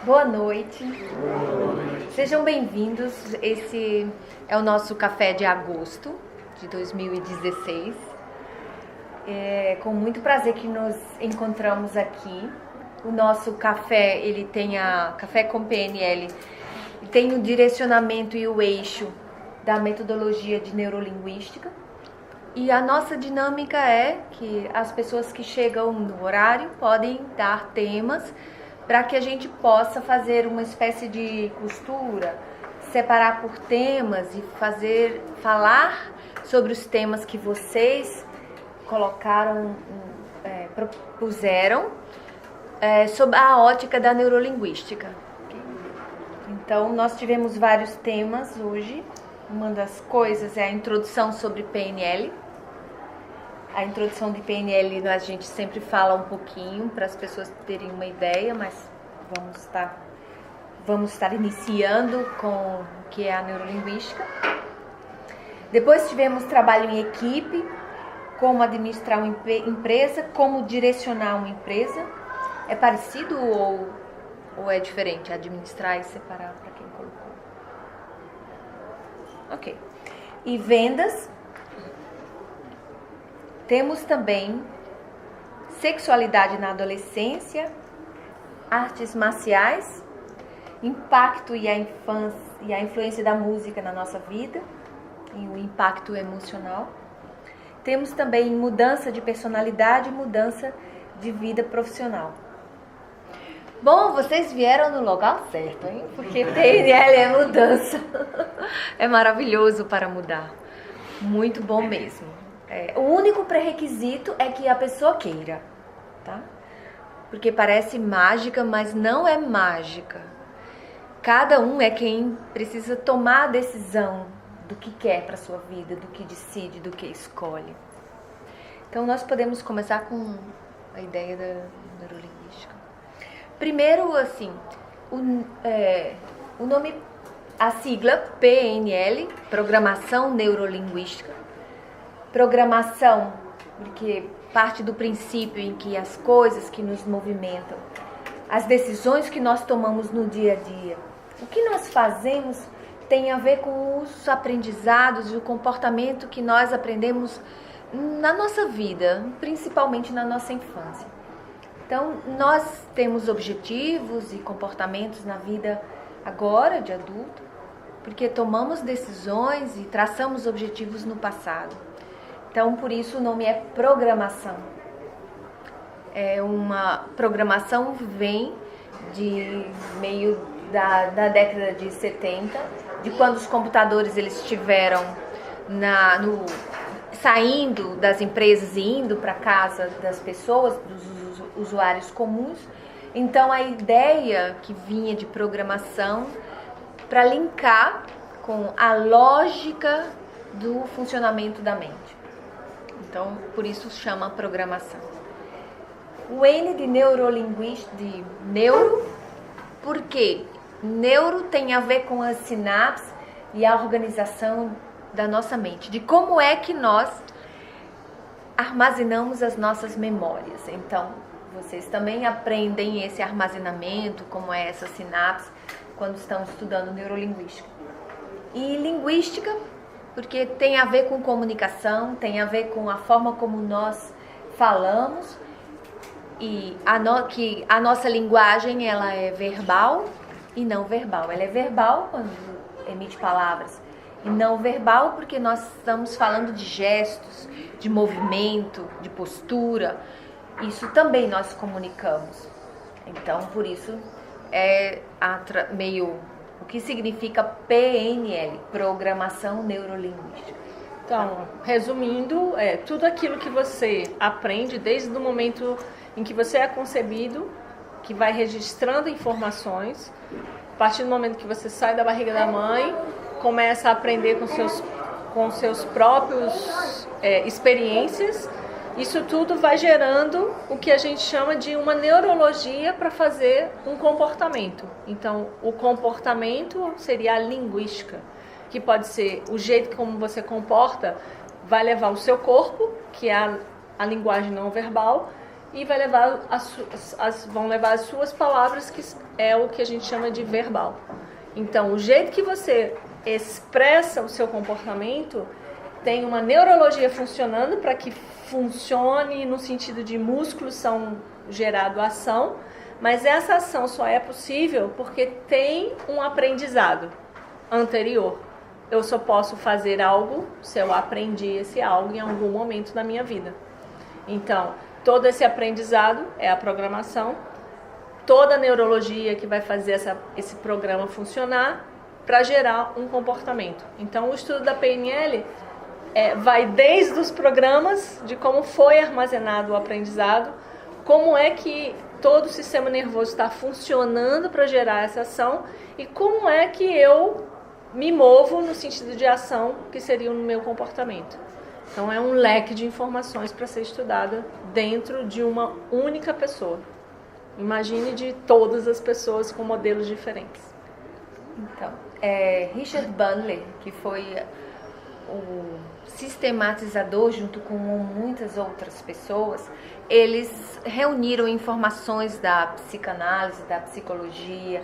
Boa noite. Sejam bem-vindos. Esse é o nosso café de agosto de 2016. É com muito prazer que nos encontramos aqui. O nosso café, ele tem a Café com PNL, tem o direcionamento e o eixo da metodologia de neurolinguística. E a nossa dinâmica é que as pessoas que chegam no horário podem dar temas para que a gente possa fazer uma espécie de costura, separar por temas e falar sobre os temas que vocês colocaram, propuseram, sob a ótica da neurolinguística. Então, nós tivemos vários temas hoje. Uma das coisas é a introdução sobre PNL. A introdução de PNL a gente sempre fala um pouquinho para as pessoas terem uma ideia, mas vamos estar iniciando com o que é a neurolinguística. Depois tivemos trabalho em equipe, como administrar uma empresa, como direcionar uma empresa. É parecido ou é diferente administrar e separar para quem colocou? Ok. E vendas. Temos também sexualidade na adolescência, artes marciais, impacto e a influência da música na nossa vida, e o impacto emocional. Temos também mudança de personalidade e mudança de vida profissional. Bom, vocês vieram no lugar certo, hein? Porque PNL é mudança. É maravilhoso para mudar. Muito bom mesmo. O único pré-requisito é que a pessoa queira, tá? Porque parece mágica, mas não é mágica. Cada um é quem precisa tomar a decisão do que quer para sua vida, do que decide, do que escolhe. Então, nós podemos começar com a ideia da neurolinguística. Primeiro, assim, o nome, a sigla PNL, Programação Neurolinguística. Programação, porque parte do princípio em que as coisas que nos movimentam, as decisões que nós tomamos no dia a dia, o que nós fazemos tem a ver com os aprendizados e o comportamento que nós aprendemos na nossa vida, principalmente na nossa infância. Então, nós temos objetivos e comportamentos na vida agora, de adulto, porque tomamos decisões e traçamos objetivos no passado. Então, por isso o nome é programação. Uma programação vem de meio da década de 70, de quando os computadores eles estiveram saindo das empresas e indo para casa das pessoas, dos usuários comuns. Então, a ideia que vinha de programação para linkar com a lógica do funcionamento da mente. Então, por isso chama programação. O N de neurolinguística, de neuro, porque neuro tem a ver com as sinapses e a organização da nossa mente, de como é que nós armazenamos as nossas memórias. Então, vocês também aprendem esse armazenamento, como é essa sinapse, quando estão estudando neurolinguística. E linguística, porque tem a ver com comunicação, tem a ver com a forma como nós falamos, e que a nossa linguagem ela é verbal e não verbal. Ela é verbal quando emite palavras, e não verbal porque nós estamos falando de gestos, de movimento, de postura. Isso também nós comunicamos. Então, por isso, meio... O que significa PNL, Programação Neurolinguística. Então, resumindo, tudo aquilo que você aprende desde o momento em que você é concebido, que vai registrando informações, a partir do momento que você sai da barriga da mãe, começa a aprender com seus próprios experiências. Isso tudo vai gerando o que a gente chama de uma neurologia para fazer um comportamento. Então, o comportamento seria a linguística, que pode ser o jeito como você comporta, vai levar o seu corpo, que é a linguagem não verbal, e vai levar vão levar as suas palavras, que é o que a gente chama de verbal. Então, o jeito que você expressa o seu comportamento tem uma neurologia funcionando para que funcione no sentido de músculos são gerado ação, mas essa ação só é possível porque tem um aprendizado anterior. Eu só posso fazer algo se eu aprendi esse algo em algum momento da minha vida. Então, todo esse aprendizado é a programação, toda a neurologia que vai fazer esse programa funcionar para gerar um comportamento. Então, o estudo da PNL vai desde os programas, de como foi armazenado o aprendizado, como é que todo o sistema nervoso está funcionando para gerar essa ação e como é que eu me movo no sentido de ação, que seria o meu comportamento. Então é um leque de informações para ser estudada dentro de uma única pessoa. Imagine de todas as pessoas com modelos diferentes. Então, Richard Bandler, que foi o sistematizador junto com muitas outras pessoas, eles reuniram informações da psicanálise, da psicologia,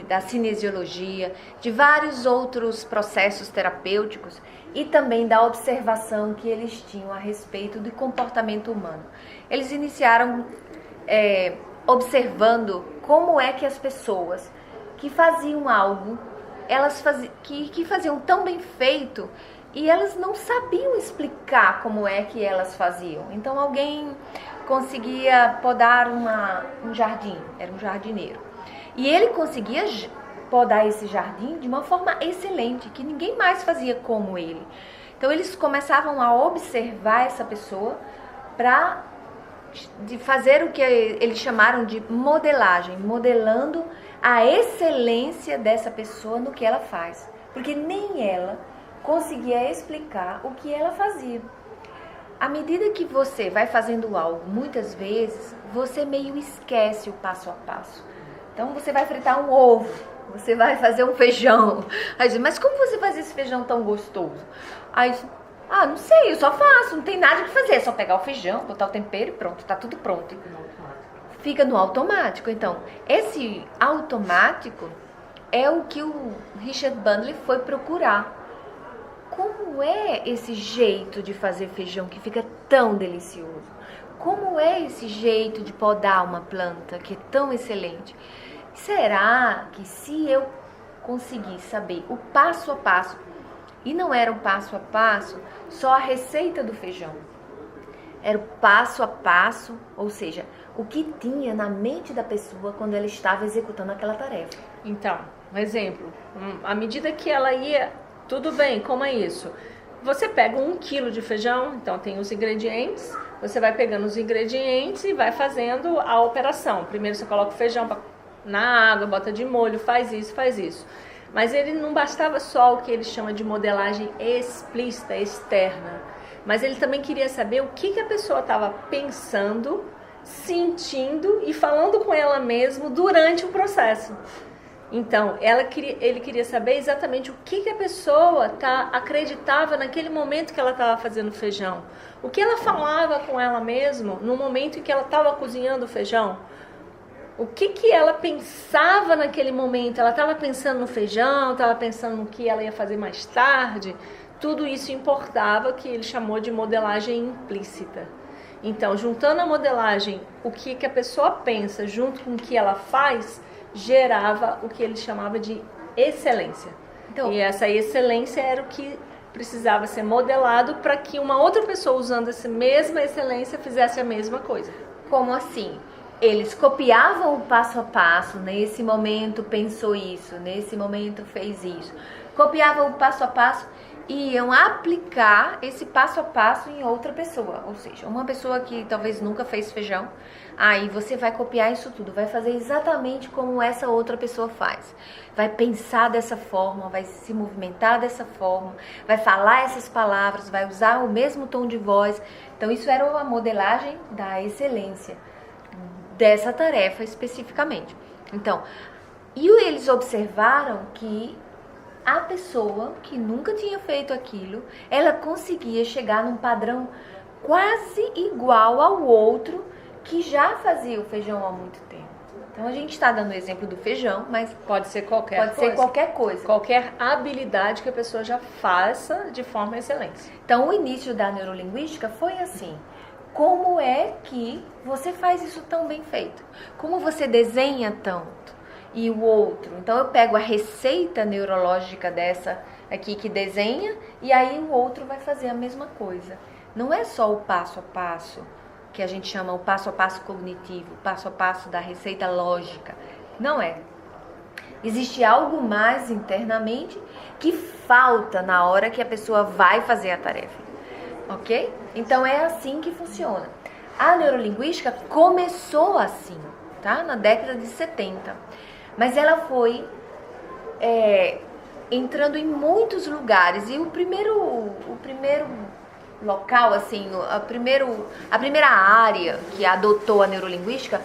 da cinesiologia, de vários outros processos terapêuticos e também da observação que eles tinham a respeito do comportamento humano. Eles iniciaram observando como é que as pessoas que faziam algo, que faziam tão bem feito, e elas não sabiam explicar como é que elas faziam. Então alguém conseguia podar um jardim, era um jardineiro, e ele conseguia podar esse jardim de uma forma excelente, que ninguém mais fazia como ele. Então eles começavam a observar essa pessoa para fazer o que eles chamaram de modelagem, modelando a excelência dessa pessoa no que ela faz, porque nem ela conseguia explicar o que ela fazia. À medida que você vai fazendo algo, muitas vezes, você meio esquece o passo a passo. Então, você vai fritar um ovo, você vai fazer um feijão. Aí diz, mas como você faz esse feijão tão gostoso? Aí, não sei, eu só faço, não tem nada que fazer, é só pegar o feijão, botar o tempero e pronto, tá tudo pronto. Fica no automático. Então, esse automático é o que o Richard Bandler foi procurar. Como é esse jeito de fazer feijão que fica tão delicioso? Como é esse jeito de podar uma planta que é tão excelente? Será que se eu conseguir saber o passo a passo, e não era um passo a passo só a receita do feijão, era o passo a passo, ou seja, o que tinha na mente da pessoa quando ela estava executando aquela tarefa. Então, um exemplo, à medida que ela ia, tudo bem, como é isso? Você pega 1 quilo de feijão, então tem os ingredientes, você vai pegando os ingredientes e vai fazendo a operação. Primeiro você coloca o feijão na água, bota de molho, faz isso, faz isso. Mas ele não bastava só o que ele chama de modelagem explícita, externa, mas ele também queria saber o que a pessoa estava pensando, sentindo e falando com ela mesma durante o processo. Então, ele queria saber exatamente o que a pessoa acreditava naquele momento que ela estava fazendo feijão. O que ela falava com ela mesma no momento em que ela estava cozinhando o feijão. O que ela pensava naquele momento. Ela estava pensando no feijão, estava pensando no que ela ia fazer mais tarde. Tudo isso importava, que ele chamou de modelagem implícita. Então, juntando a modelagem, o que a pessoa pensa junto com o que ela faz, gerava o que ele chamava de excelência. Então, e essa excelência era o que precisava ser modelado para que uma outra pessoa usando essa mesma excelência fizesse a mesma coisa. Como assim? Eles copiavam o passo a passo, nesse momento pensou isso, nesse momento fez isso. Copiavam o passo a passo e iam aplicar esse passo a passo em outra pessoa. Ou seja, uma pessoa que talvez nunca fez feijão, aí você vai copiar isso tudo, vai fazer exatamente como essa outra pessoa faz. Vai pensar dessa forma, vai se movimentar dessa forma, vai falar essas palavras, vai usar o mesmo tom de voz. Então isso era uma modelagem da excelência dessa tarefa especificamente. Então, e eles observaram que a pessoa que nunca tinha feito aquilo, ela conseguia chegar num padrão quase igual ao outro que já fazia o feijão há muito tempo. Então a gente está dando o exemplo do feijão, mas pode ser qualquer coisa. Qualquer habilidade que a pessoa já faça de forma excelente. Então o início da neurolinguística foi assim. Como é que você faz isso tão bem feito? Como você desenha tanto? E o outro? Então eu pego a receita neurológica dessa aqui que desenha e aí o outro vai fazer a mesma coisa. Não é só o passo a passo, que a gente chama o passo a passo cognitivo, o passo a passo da receita lógica. Não é. Existe algo mais internamente que falta na hora que a pessoa vai fazer a tarefa. Ok? Então é assim que funciona. A neurolinguística começou assim, tá? Na década de 70. Mas ela foi entrando em muitos lugares. E o primeiro local, assim, a primeira área que adotou a neurolinguística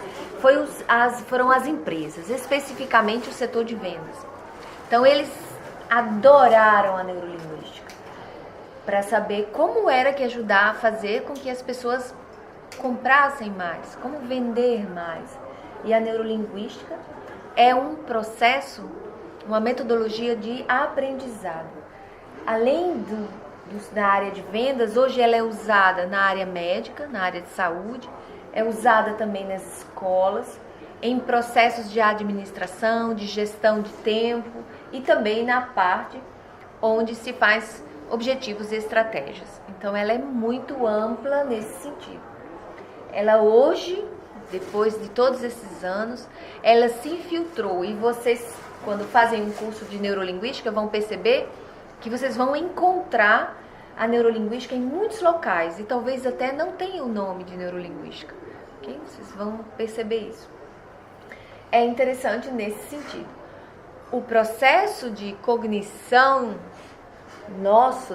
foram as empresas, especificamente o setor de vendas. Então eles adoraram a neurolinguística para saber como era que ajudar a fazer com que as pessoas comprassem mais, como vender mais. E a neurolinguística é um processo, uma metodologia de aprendizado. Além da área de vendas, hoje ela é usada na área médica, na área de saúde, é usada também nas escolas, em processos de administração, de gestão de tempo e também na parte onde se faz objetivos e estratégias. Então ela é muito ampla nesse sentido. Ela hoje, depois de todos esses anos, ela se infiltrou e vocês, quando fazem um curso de neurolinguística, vão perceber que vocês vão encontrar a neurolinguística em muitos locais e talvez até não tenha o nome de neurolinguística. Okay? Vocês vão perceber isso. É interessante nesse sentido. O processo de cognição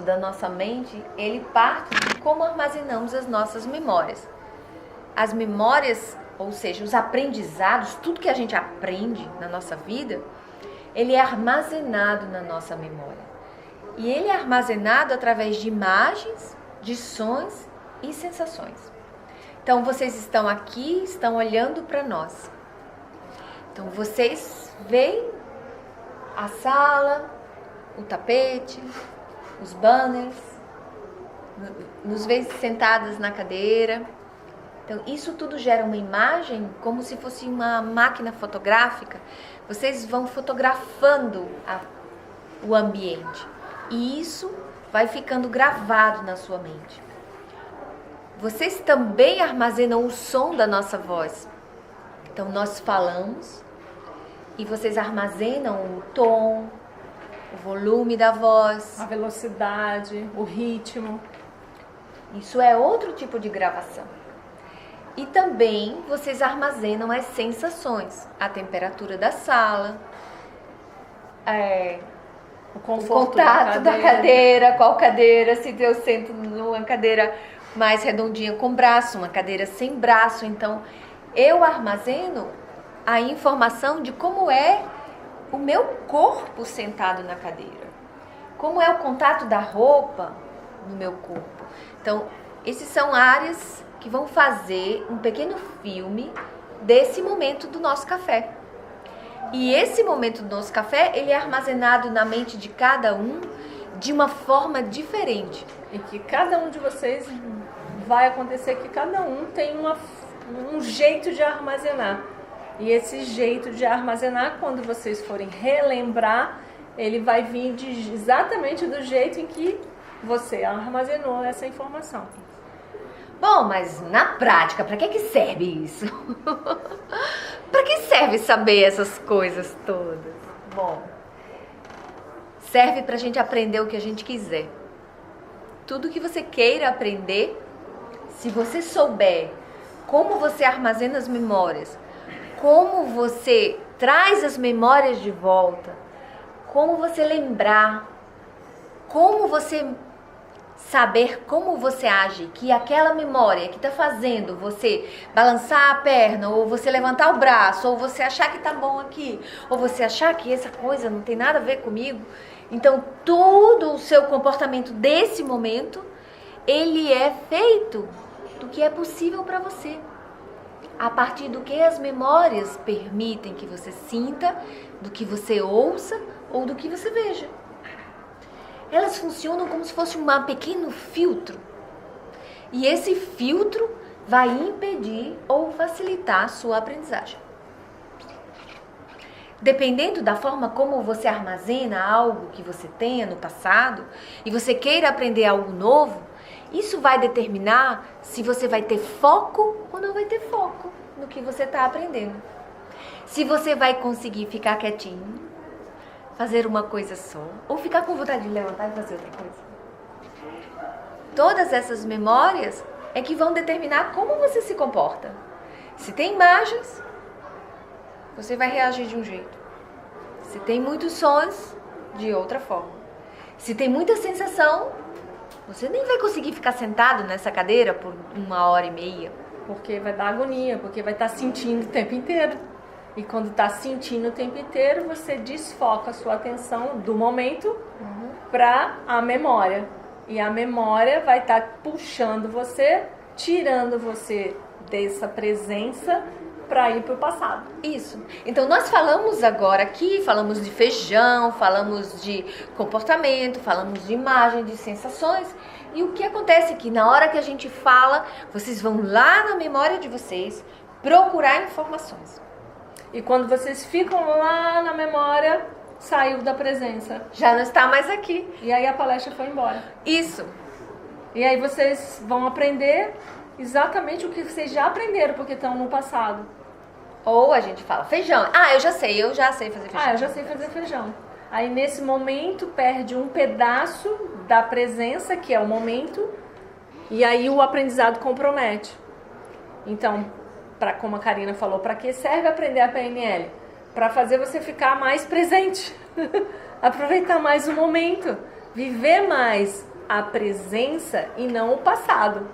da nossa mente, ele parte de como armazenamos as nossas memórias. As memórias, ou seja, os aprendizados, tudo que a gente aprende na nossa vida, ele é armazenado na nossa memória. E ele é armazenado através de imagens, de sons e sensações. Então, vocês estão aqui, estão olhando para nós. Então, vocês veem a sala, o tapete, os banners, nos veem sentadas na cadeira. Então, isso tudo gera uma imagem como se fosse uma máquina fotográfica. Vocês vão fotografando o ambiente. E isso vai ficando gravado na sua mente. Vocês também armazenam o som da nossa voz. Então, nós falamos e vocês armazenam o tom, o volume da voz, a velocidade, o ritmo. Isso é outro tipo de gravação. E também vocês armazenam as sensações, a temperatura da sala, o contato da cadeira, qual cadeira, se eu sento numa cadeira mais redondinha com braço, uma cadeira sem braço. Então, eu armazeno a informação de como é o meu corpo sentado na cadeira, como é o contato da roupa no meu corpo. Então, essas são áreas que vão fazer um pequeno filme desse momento do nosso café. E esse momento do nosso café, ele é armazenado na mente de cada um de uma forma diferente. E que cada um de vocês vai acontecer que cada um tem um jeito de armazenar. E esse jeito de armazenar, quando vocês forem relembrar, ele vai vir exatamente do jeito em que você armazenou essa informação. Bom, mas na prática, para que serve isso? Para que serve saber essas coisas todas? Bom, serve para a gente aprender o que a gente quiser. Tudo que você queira aprender, se você souber como você armazena as memórias, como você traz as memórias de volta, como você lembrar, como você saber como você age, que aquela memória que está fazendo você balançar a perna, ou você levantar o braço, ou você achar que tá bom aqui, ou você achar que essa coisa não tem nada a ver comigo. Então, todo o seu comportamento desse momento, ele é feito do que é possível para você. a partir do que as memórias permitem que você sinta, do que você ouça ou do que você veja. Elas funcionam como se fosse um pequeno filtro. E esse filtro vai impedir ou facilitar a sua aprendizagem. Dependendo da forma como você armazena algo que você tenha no passado e você queira aprender algo novo, isso vai determinar se você vai ter foco ou não vai ter foco no que você está aprendendo. Se você vai conseguir ficar quietinho, fazer uma coisa só, ou ficar com vontade de levantar e fazer outra coisa. Todas essas memórias é que vão determinar como você se comporta. Se tem imagens, você vai reagir de um jeito. Se tem muitos sons, de outra forma. Se tem muita sensação, você nem vai conseguir ficar sentado nessa cadeira por 1h30. Porque vai dar agonia, porque vai estar sentindo o tempo inteiro. E quando está sentindo o tempo inteiro, você desfoca a sua atenção do momento para a memória. E a memória vai estar puxando você, tirando você dessa presença para ir para o passado. Isso. Então nós falamos agora aqui, falamos de feijão, falamos de comportamento, falamos de imagem, de sensações. E o que acontece é que na hora que a gente fala, vocês vão lá na memória de vocês procurar informações. E quando vocês ficam lá na memória, saiu da presença. Já não está mais aqui. E aí a palestra foi embora. Isso. E aí vocês vão aprender exatamente o que vocês já aprenderam, porque estão no passado. Ou a gente fala feijão. Eu já sei fazer feijão. Eu já sei fazer feijão. Aí nesse momento perde um pedaço da presença, que é o momento, e aí o aprendizado compromete. Então, como a Karina falou, para que serve aprender a PNL? Para fazer você ficar mais presente, aproveitar mais o momento, viver mais a presença e não o passado.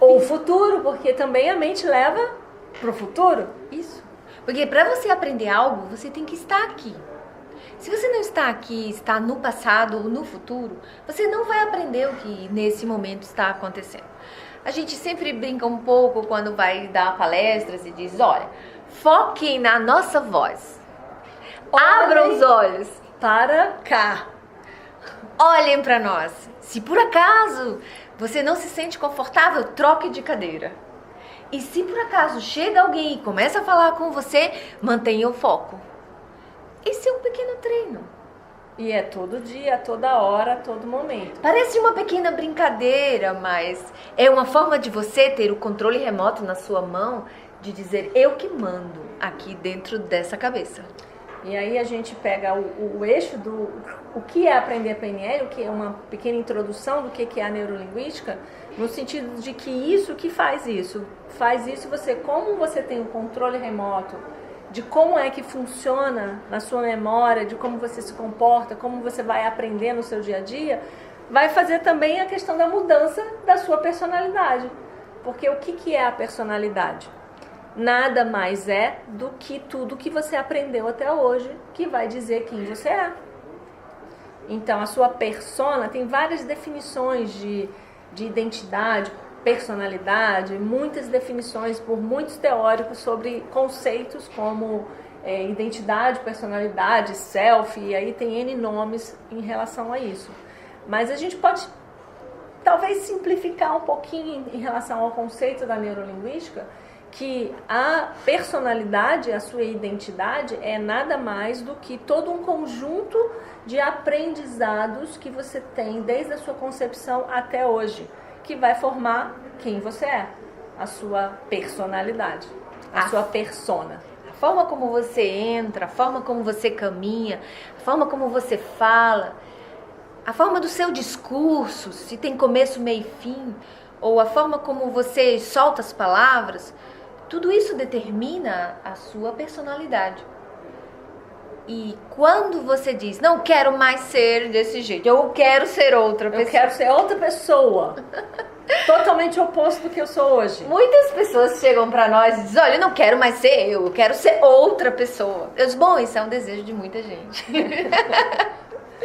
Ou o futuro, porque também a mente leva para o futuro. Isso. Porque para você aprender algo, você tem que estar aqui. Se você não está aqui, está no passado ou no futuro, você não vai aprender o que nesse momento está acontecendo. A gente sempre brinca um pouco quando vai dar palestras e diz, olha, foquem na nossa voz. Abram os olhos para cá. Olhem para nós. Se por acaso você não se sente confortável, troque de cadeira. E se por acaso chega alguém e começa a falar com você, mantenha o foco. Esse é um pequeno treino. E é todo dia, toda hora, todo momento. Parece uma pequena brincadeira, mas é uma forma de você ter o controle remoto na sua mão, de dizer, eu que mando aqui dentro dessa cabeça. E aí a gente pega o eixo do o que é aprender PNL, o que é uma pequena introdução do que é a neurolinguística, no sentido de que isso que faz isso. Faz isso você, como você tem o controle remoto de como é que funciona na sua memória, de como você se comporta, como você vai aprender no seu dia a dia, vai fazer também a questão da mudança da sua personalidade. Porque o que é a personalidade? Nada mais é do que tudo que você aprendeu até hoje, que vai dizer quem você é. Então, a sua persona tem várias definições de identidade, personalidade, muitas definições por muitos teóricos sobre conceitos como identidade, personalidade, self, e aí tem N nomes em relação a isso. Mas a gente pode talvez simplificar um pouquinho em relação ao conceito da neurolinguística, que a personalidade, a sua identidade, é nada mais do que todo um conjunto de aprendizados que você tem desde a sua concepção até hoje, que vai formar quem você é, a sua personalidade, a sua persona. A forma como você entra, a forma como você caminha, a forma como você fala, a forma do seu discurso, se tem começo, meio e fim, ou a forma como você solta as palavras, tudo isso determina a sua personalidade. E quando você diz, não quero mais ser desse jeito, eu quero ser outra pessoa. Eu quero ser outra pessoa. Totalmente oposto do que eu sou hoje. Muitas pessoas chegam pra nós e dizem, olha, eu não quero mais ser eu quero ser outra pessoa. Eu digo, bom, isso é um desejo de muita gente.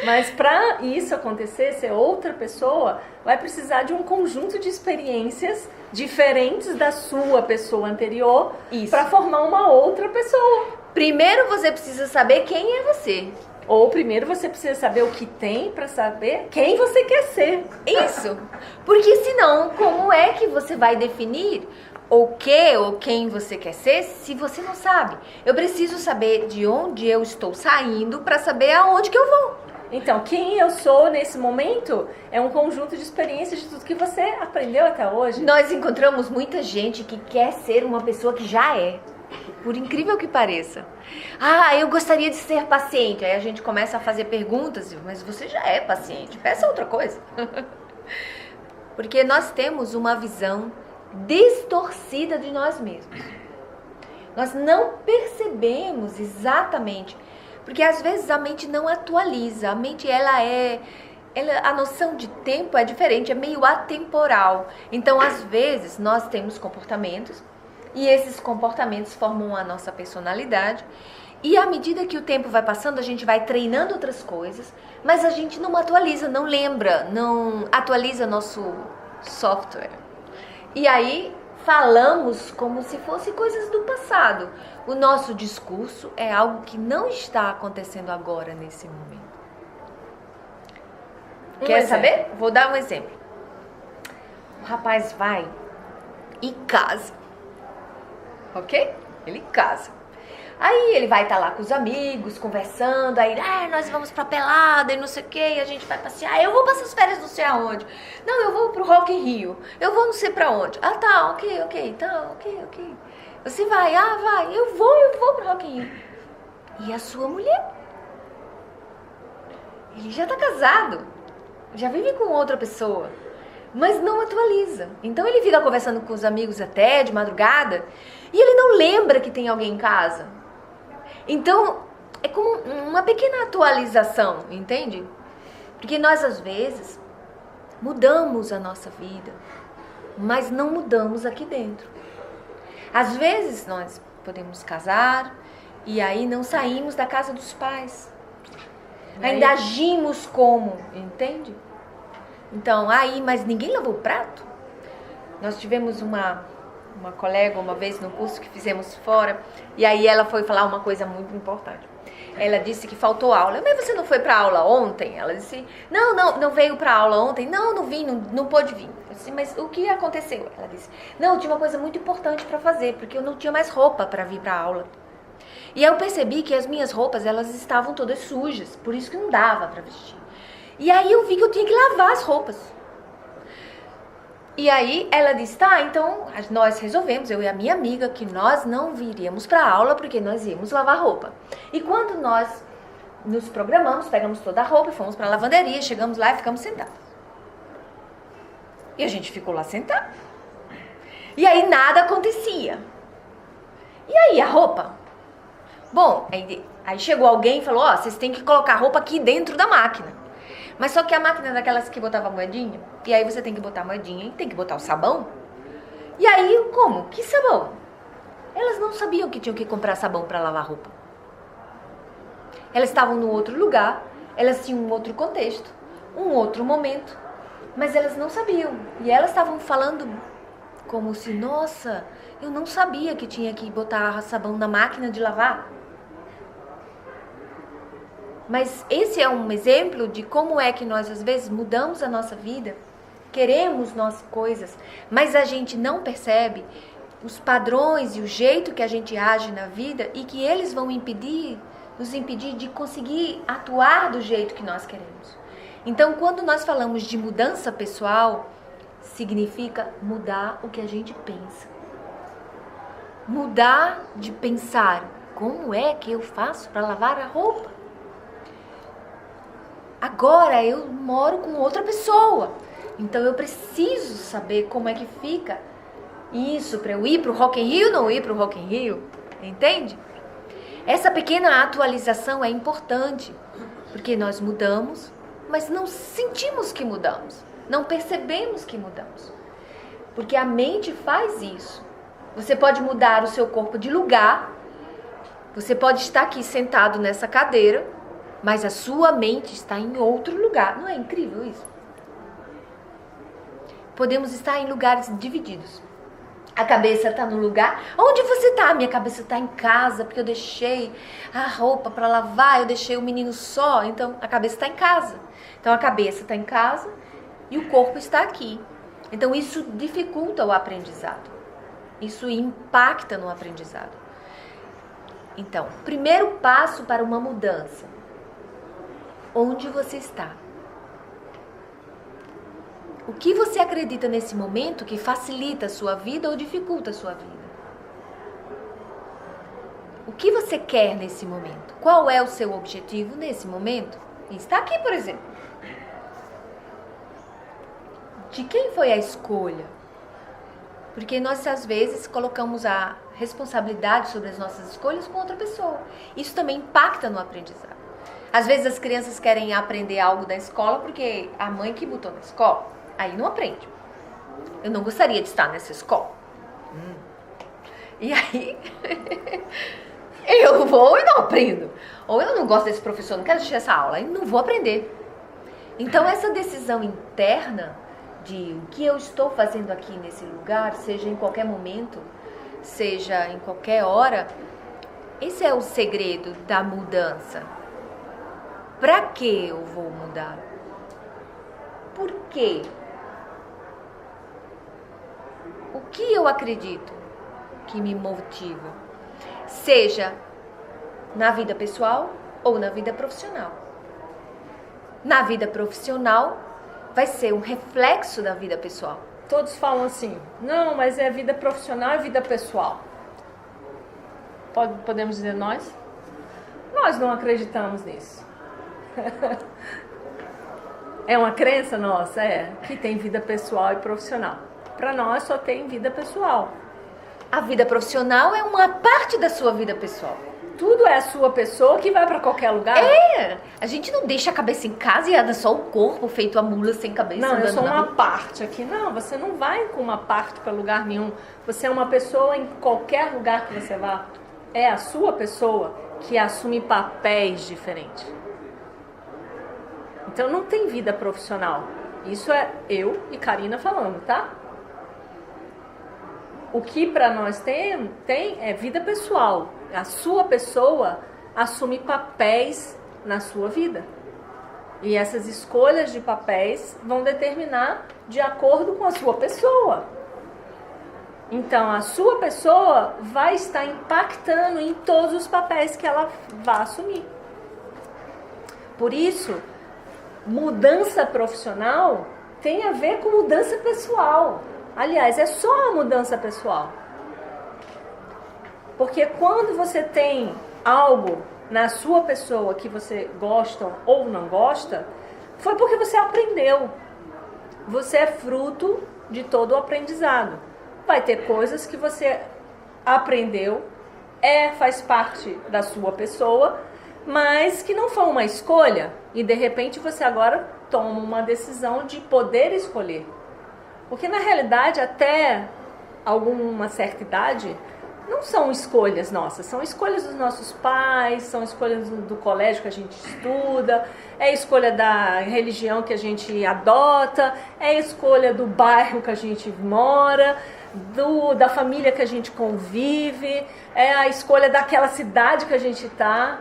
Mas para isso acontecer, ser outra pessoa, vai precisar de um conjunto de experiências diferentes da sua pessoa anterior para formar uma outra pessoa. Primeiro você precisa saber quem é você. Ou primeiro você precisa saber o que tem para saber quem você quer ser. Isso. Porque senão, como é que você vai definir o que ou quem você quer ser se você não sabe? Eu preciso saber de onde eu estou saindo para saber aonde que eu vou. Então, quem eu sou nesse momento é um conjunto de experiências de tudo que você aprendeu até hoje. Nós encontramos muita gente que quer ser uma pessoa que já é. Por incrível que pareça. Eu gostaria de ser paciente. Aí a gente começa a fazer perguntas, mas você já é paciente, peça outra coisa. Porque nós temos uma visão distorcida de nós mesmos. Nós não percebemos exatamente, porque às vezes a mente não atualiza. A mente, a noção de tempo é diferente, é meio atemporal. Então, às vezes, nós temos comportamentos e esses comportamentos formam a nossa personalidade. E à medida que o tempo vai passando, a gente vai treinando outras coisas, mas a gente não atualiza, não lembra, não atualiza nosso software. E aí falamos como se fossem coisas do passado. O nosso discurso é algo que não está acontecendo agora, nesse momento. Quer saber? Vou dar um exemplo. O rapaz vai e casa. Ok? Ele casa. Aí ele vai estar lá com os amigos, conversando, aí nós vamos pra pelada e não sei o que, a gente vai passear, eu vou passar as férias não sei aonde. Não, eu vou pro Rock in Rio, eu vou não sei pra onde. Tá, ok. Você vai, vai, eu vou pro Rock in Rio. E a sua mulher? Ele já tá casado, já vive com outra pessoa, mas não atualiza. Então ele fica conversando com os amigos até de madrugada e ele não lembra que tem alguém em casa. Então, é como uma pequena atualização, entende? Porque nós, às vezes, mudamos a nossa vida, mas não mudamos aqui dentro. Às vezes, nós podemos casar e aí não saímos da casa dos pais. Ainda agimos como, entende? Então, mas ninguém lavou o prato? Nós tivemos uma colega uma vez no curso que fizemos fora, e aí ela foi falar uma coisa muito importante. Ela disse que faltou aula. Mas você não foi para aula ontem? Ela disse, não veio para aula ontem. Não vim, não pôde vir. Eu disse, mas o que aconteceu? Ela disse, eu tinha uma coisa muito importante para fazer, porque eu não tinha mais roupa para vir para aula. E eu percebi que as minhas roupas, elas estavam todas sujas, por isso que não dava para vestir. E aí eu vi que eu tinha que lavar as roupas. E aí ela disse, então nós resolvemos, eu e a minha amiga, que nós não viríamos para aula porque nós íamos lavar roupa. E quando nós nos programamos, pegamos toda a roupa e fomos para a lavanderia, chegamos lá e ficamos sentados. E a gente ficou lá sentado. E aí nada acontecia. E aí a roupa? Bom, aí chegou alguém e falou, vocês têm que colocar a roupa aqui dentro da máquina. Mas só que a máquina é daquelas que botava moedinha, e aí você tem que botar a moedinha e tem que botar o sabão. E aí, como? Que sabão? Elas não sabiam que tinham que comprar sabão para lavar roupa. Elas estavam no outro lugar, elas tinham um outro contexto, um outro momento, mas elas não sabiam. E elas estavam falando como se, nossa, eu não sabia que tinha que botar sabão na máquina de lavar. Mas esse é um exemplo de como é que nós, às vezes, mudamos a nossa vida, queremos nossas coisas, mas a gente não percebe os padrões e o jeito que a gente age na vida e que eles vão nos impedir de conseguir atuar do jeito que nós queremos. Então, quando nós falamos de mudança pessoal, significa mudar o que a gente pensa. Mudar de pensar, como é que eu faço para lavar a roupa? Agora eu moro com outra pessoa, então eu preciso saber como é que fica isso para eu ir para o Rock in Rio ou não ir para o Rock in Rio, entende? Essa pequena atualização é importante, porque nós mudamos, mas não sentimos que mudamos, não percebemos que mudamos, porque a mente faz isso. Você pode mudar o seu corpo de lugar, você pode estar aqui sentado nessa cadeira, mas a sua mente está em outro lugar. Não é incrível isso? Podemos estar em lugares divididos. A cabeça está no lugar. Onde você está? Minha cabeça está em casa, porque eu deixei a roupa para lavar, eu deixei o menino só. Então, a cabeça está em casa. Então, a cabeça está em casa e o corpo está aqui. Então, isso dificulta o aprendizado. Isso impacta no aprendizado. Então, primeiro passo para uma mudança. Onde você está? O que você acredita nesse momento que facilita a sua vida ou dificulta a sua vida? O que você quer nesse momento? Qual é o seu objetivo nesse momento? Está aqui, por exemplo. De quem foi a escolha? Porque nós, às vezes, colocamos a responsabilidade sobre as nossas escolhas com outra pessoa. Isso também impacta no aprendizado. Às vezes, as crianças querem aprender algo da escola porque a mãe que botou na escola. Aí não aprende. Eu não gostaria de estar nessa escola. E aí, eu vou e não aprendo. Ou eu não gosto desse professor, não quero assistir essa aula, aí não vou aprender. Então, essa decisão interna de o que eu estou fazendo aqui nesse lugar, seja em qualquer momento, seja em qualquer hora, esse é o segredo da mudança. Para que eu vou mudar? Por quê? O que eu acredito que me motiva? Seja na vida pessoal ou na vida profissional. Na vida profissional vai ser um reflexo da vida pessoal. Todos falam assim, não, mas é vida profissional e vida pessoal. Podemos dizer nós? Nós não acreditamos nisso. É uma crença nossa, que tem vida pessoal e profissional. Para nós só tem vida pessoal. A vida profissional é uma parte da sua vida pessoal. Tudo é a sua pessoa que vai para qualquer lugar. A gente não deixa a cabeça em casa e anda só o corpo feito a mula sem cabeça. Não, eu sou uma parte aqui. Não, você não vai com uma parte para lugar nenhum. Você é uma pessoa em qualquer lugar que você vá. É a sua pessoa que assume papéis diferentes. Então não tem vida profissional. Isso é eu e Karina falando, tá? O que para nós tem é vida pessoal. A sua pessoa assume papéis na sua vida. E essas escolhas de papéis vão determinar de acordo com a sua pessoa. Então, a sua pessoa vai estar impactando em todos os papéis que ela vai assumir. Por isso, mudança profissional tem a ver com mudança pessoal. Aliás, é só a mudança pessoal. Porque quando você tem algo na sua pessoa que você gosta ou não gosta, foi porque você aprendeu. Você é fruto de todo o aprendizado. Vai ter coisas que você aprendeu, faz parte da sua pessoa, mas que não foi uma escolha. E de repente você agora toma uma decisão de poder escolher. Porque na realidade, até alguma certa idade, não são escolhas nossas, são escolhas dos nossos pais, são escolhas do colégio que a gente estuda, é escolha da religião que a gente adota, é escolha do bairro que a gente mora, da família que a gente convive, é a escolha daquela cidade que a gente está.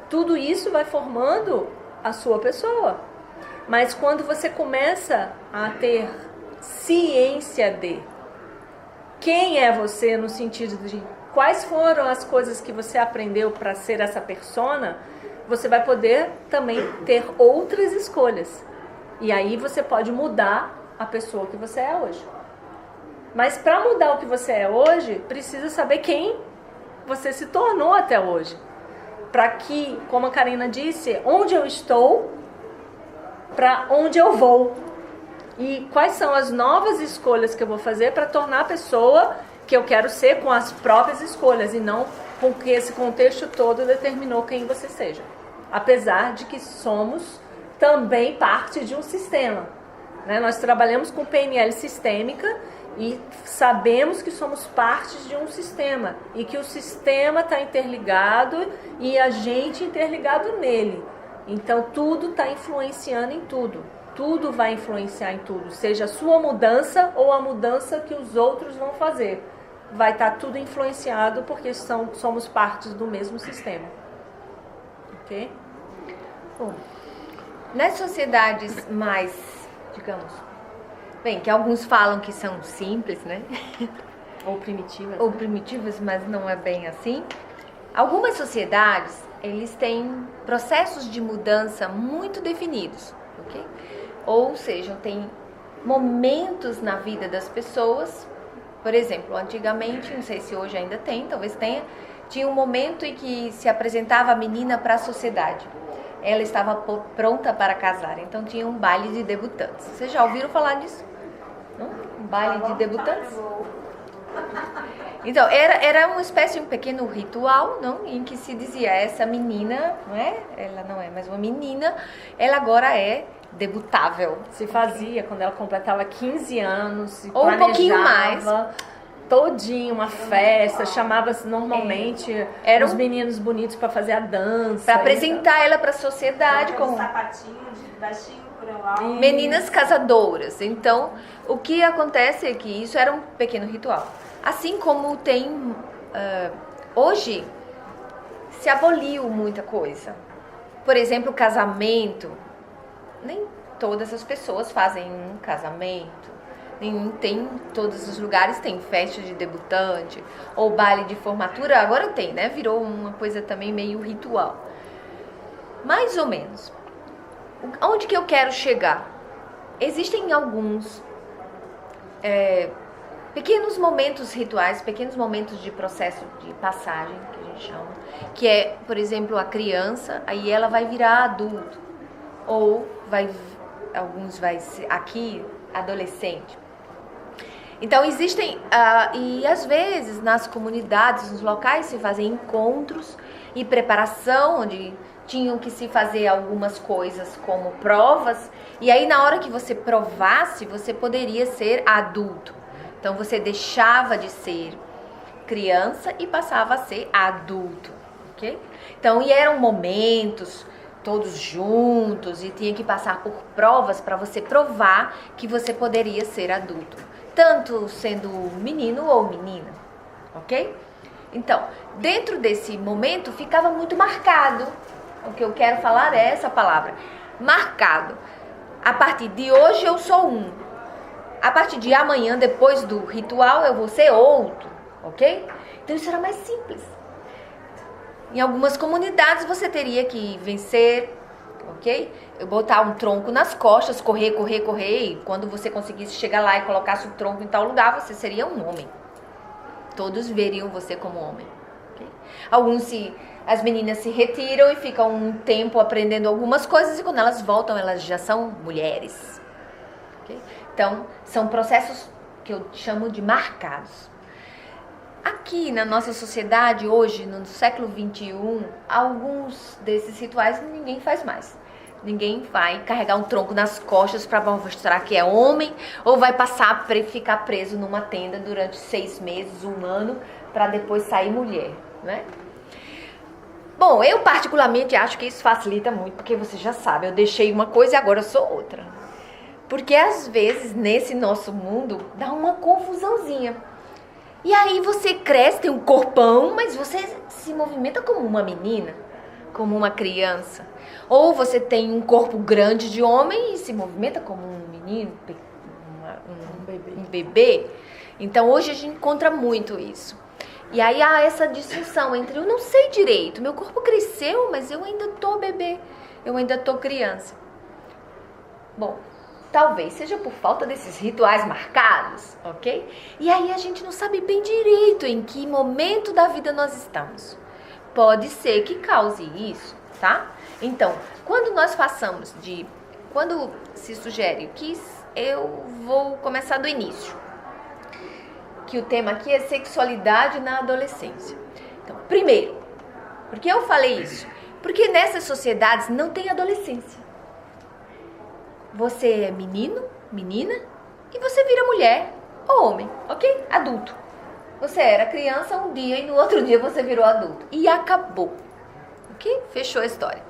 Tudo isso vai formando a sua pessoa. Mas quando você começa a ter ciência de quem é você, no sentido de quais foram as coisas que você aprendeu para ser essa persona, você vai poder também ter outras escolhas. E aí você pode mudar a pessoa que você é hoje. Mas para mudar o que você é hoje, precisa saber quem você se tornou até hoje. Para que, como a Karina disse, onde eu estou, para onde eu vou. E quais são as novas escolhas que eu vou fazer para tornar a pessoa que eu quero ser com as próprias escolhas e não com que esse contexto todo determinou quem você seja. Apesar de que somos também parte de um sistema. Né? Nós trabalhamos com PNL sistêmica e sabemos que somos parte de um sistema e que o sistema está interligado e a gente interligado nele. Então tudo está influenciando em tudo. Tudo vai influenciar em tudo, seja a sua mudança ou a mudança que os outros vão fazer. Vai estar tudo influenciado porque somos partes do mesmo sistema. Ok? Bom, nas sociedades mais, digamos, bem, que alguns falam que são simples, né? Ou primitivas. Ou primitivas, mas não é bem assim. Algumas sociedades, eles têm processos de mudança muito definidos, ok? Ou seja, tem momentos na vida das pessoas. Por exemplo, antigamente, não sei se hoje ainda tem, talvez tenha, tinha um momento em que se apresentava a menina para a sociedade. Ela estava pronta para casar, então tinha um baile de debutantes. Vocês já ouviram falar disso? Não? Um baile de debutantes? Então, era uma espécie de um pequeno ritual, não? Em que se dizia, essa menina, não é? Ela não é mais uma menina, ela agora é debutável. Se fazia quando ela completava 15 anos, se ou um pouquinho mais. Todinho, uma festa, chamava-se normalmente os meninos bonitos para fazer a dança. Para apresentar ela para a sociedade como sapatinho de baixinho por alto. Meninas casadoras. Então, o que acontece é que isso era um pequeno ritual. Assim como tem... hoje, se aboliu muita coisa. Por exemplo, o casamento. Nem todas as pessoas fazem um casamento. Tem todos os lugares tem festa de debutante ou baile de formatura, agora tem, né? Virou uma coisa também meio ritual. Mais ou menos. Onde que eu quero chegar? Existem alguns pequenos momentos rituais, pequenos momentos de processo de passagem, que a gente chama, que é, por exemplo, a criança, aí ela vai virar adulto, ou alguns vai ser aqui adolescente. Então existem, e às vezes nas comunidades, nos locais se fazem encontros e preparação, onde tinham que se fazer algumas coisas como provas, e aí na hora que você provasse, você poderia ser adulto. Então você deixava de ser criança e passava a ser adulto, ok? Então, e eram momentos todos juntos e tinha que passar por provas para você provar que você poderia ser adulto, tanto sendo menino ou menina, ok? Então, dentro desse momento ficava muito marcado. O que eu quero falar é essa palavra, marcado. A partir de hoje eu sou um. A partir de amanhã, depois do ritual, eu vou ser outro, ok? Então isso era mais simples. Em algumas comunidades você teria que vencer, ok? Botar um tronco nas costas, correr, e quando você conseguisse chegar lá e colocasse o tronco em tal lugar, você seria um homem. Todos veriam você como homem. Okay? As meninas se retiram e ficam um tempo aprendendo algumas coisas e quando elas voltam, elas já são mulheres. Okay? Então, são processos que eu chamo de marcados. Aqui na nossa sociedade, hoje, no século XXI, alguns desses rituais ninguém faz mais. Ninguém vai carregar um tronco nas costas para mostrar que é homem ou vai passar a ficar preso numa tenda durante 6 meses, 1 ano, para depois sair mulher, né? Bom, eu particularmente acho que isso facilita muito, porque você já sabe, eu deixei uma coisa e agora eu sou outra. Porque às vezes, nesse nosso mundo, dá uma confusãozinha. E aí você cresce, tem um corpão, mas você se movimenta como uma menina, como uma criança. Ou você tem um corpo grande de homem e se movimenta como um menino, um bebê. Então hoje a gente encontra muito isso. E aí há essa distinção entre eu não sei direito, meu corpo cresceu, mas eu ainda tô bebê, eu ainda tô criança. Bom, talvez seja por falta desses rituais marcados, ok? E aí a gente não sabe bem direito em que momento da vida nós estamos. Pode ser que cause isso, tá? Então, quando nós passamos quando se sugere que eu vou começar do início, que o tema aqui é sexualidade na adolescência. Então, primeiro, por que eu falei isso? Porque nessas sociedades não tem adolescência. Você é menino, menina, e você vira mulher ou homem, ok? Adulto. Você era criança um dia e no outro dia você virou adulto. E acabou. Ok? Fechou a história.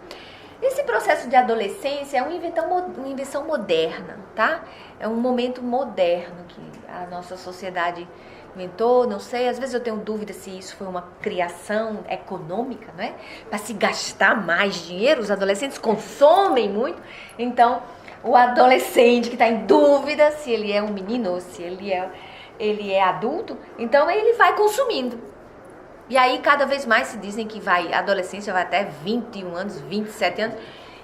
Esse processo de adolescência é uma invenção moderna, tá? É um momento moderno que a nossa sociedade inventou, não sei, às vezes eu tenho dúvida se isso foi uma criação econômica, né? Para se gastar mais dinheiro, os adolescentes consomem muito, então o adolescente que está em dúvida se ele é um menino ou se ele é adulto, então ele vai consumindo. E aí cada vez mais se dizem que a adolescência vai até 21 anos, 27 anos,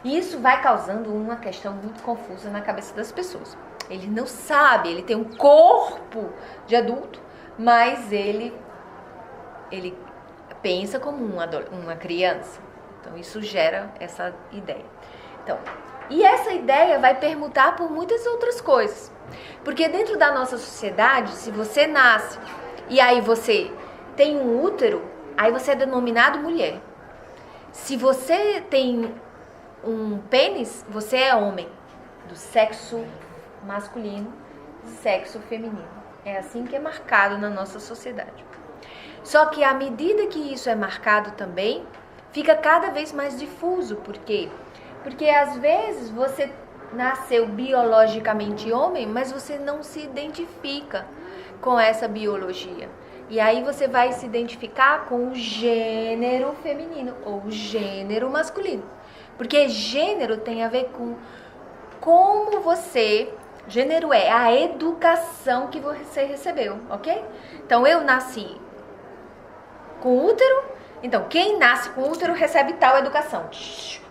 e isso vai causando uma questão muito confusa na cabeça das pessoas. Ele não sabe, ele tem um corpo de adulto, mas ele pensa como uma criança. Então isso gera essa ideia. Então, e essa ideia vai permutar por muitas outras coisas. Porque dentro da nossa sociedade, se você nasce e aí você tem um útero, aí você é denominado mulher. Se você tem um pênis, você é homem, do sexo masculino, sexo feminino. É assim que é marcado na nossa sociedade. Só que à medida que isso é marcado também, fica cada vez mais difuso. Por quê? Porque às vezes você nasceu biologicamente homem, mas você não se identifica com essa biologia. E aí você vai se identificar com o gênero feminino ou o gênero masculino. Porque gênero tem a ver com como você... Gênero é a educação que você recebeu, ok? Então eu nasci com útero, então quem nasce com útero recebe tal educação.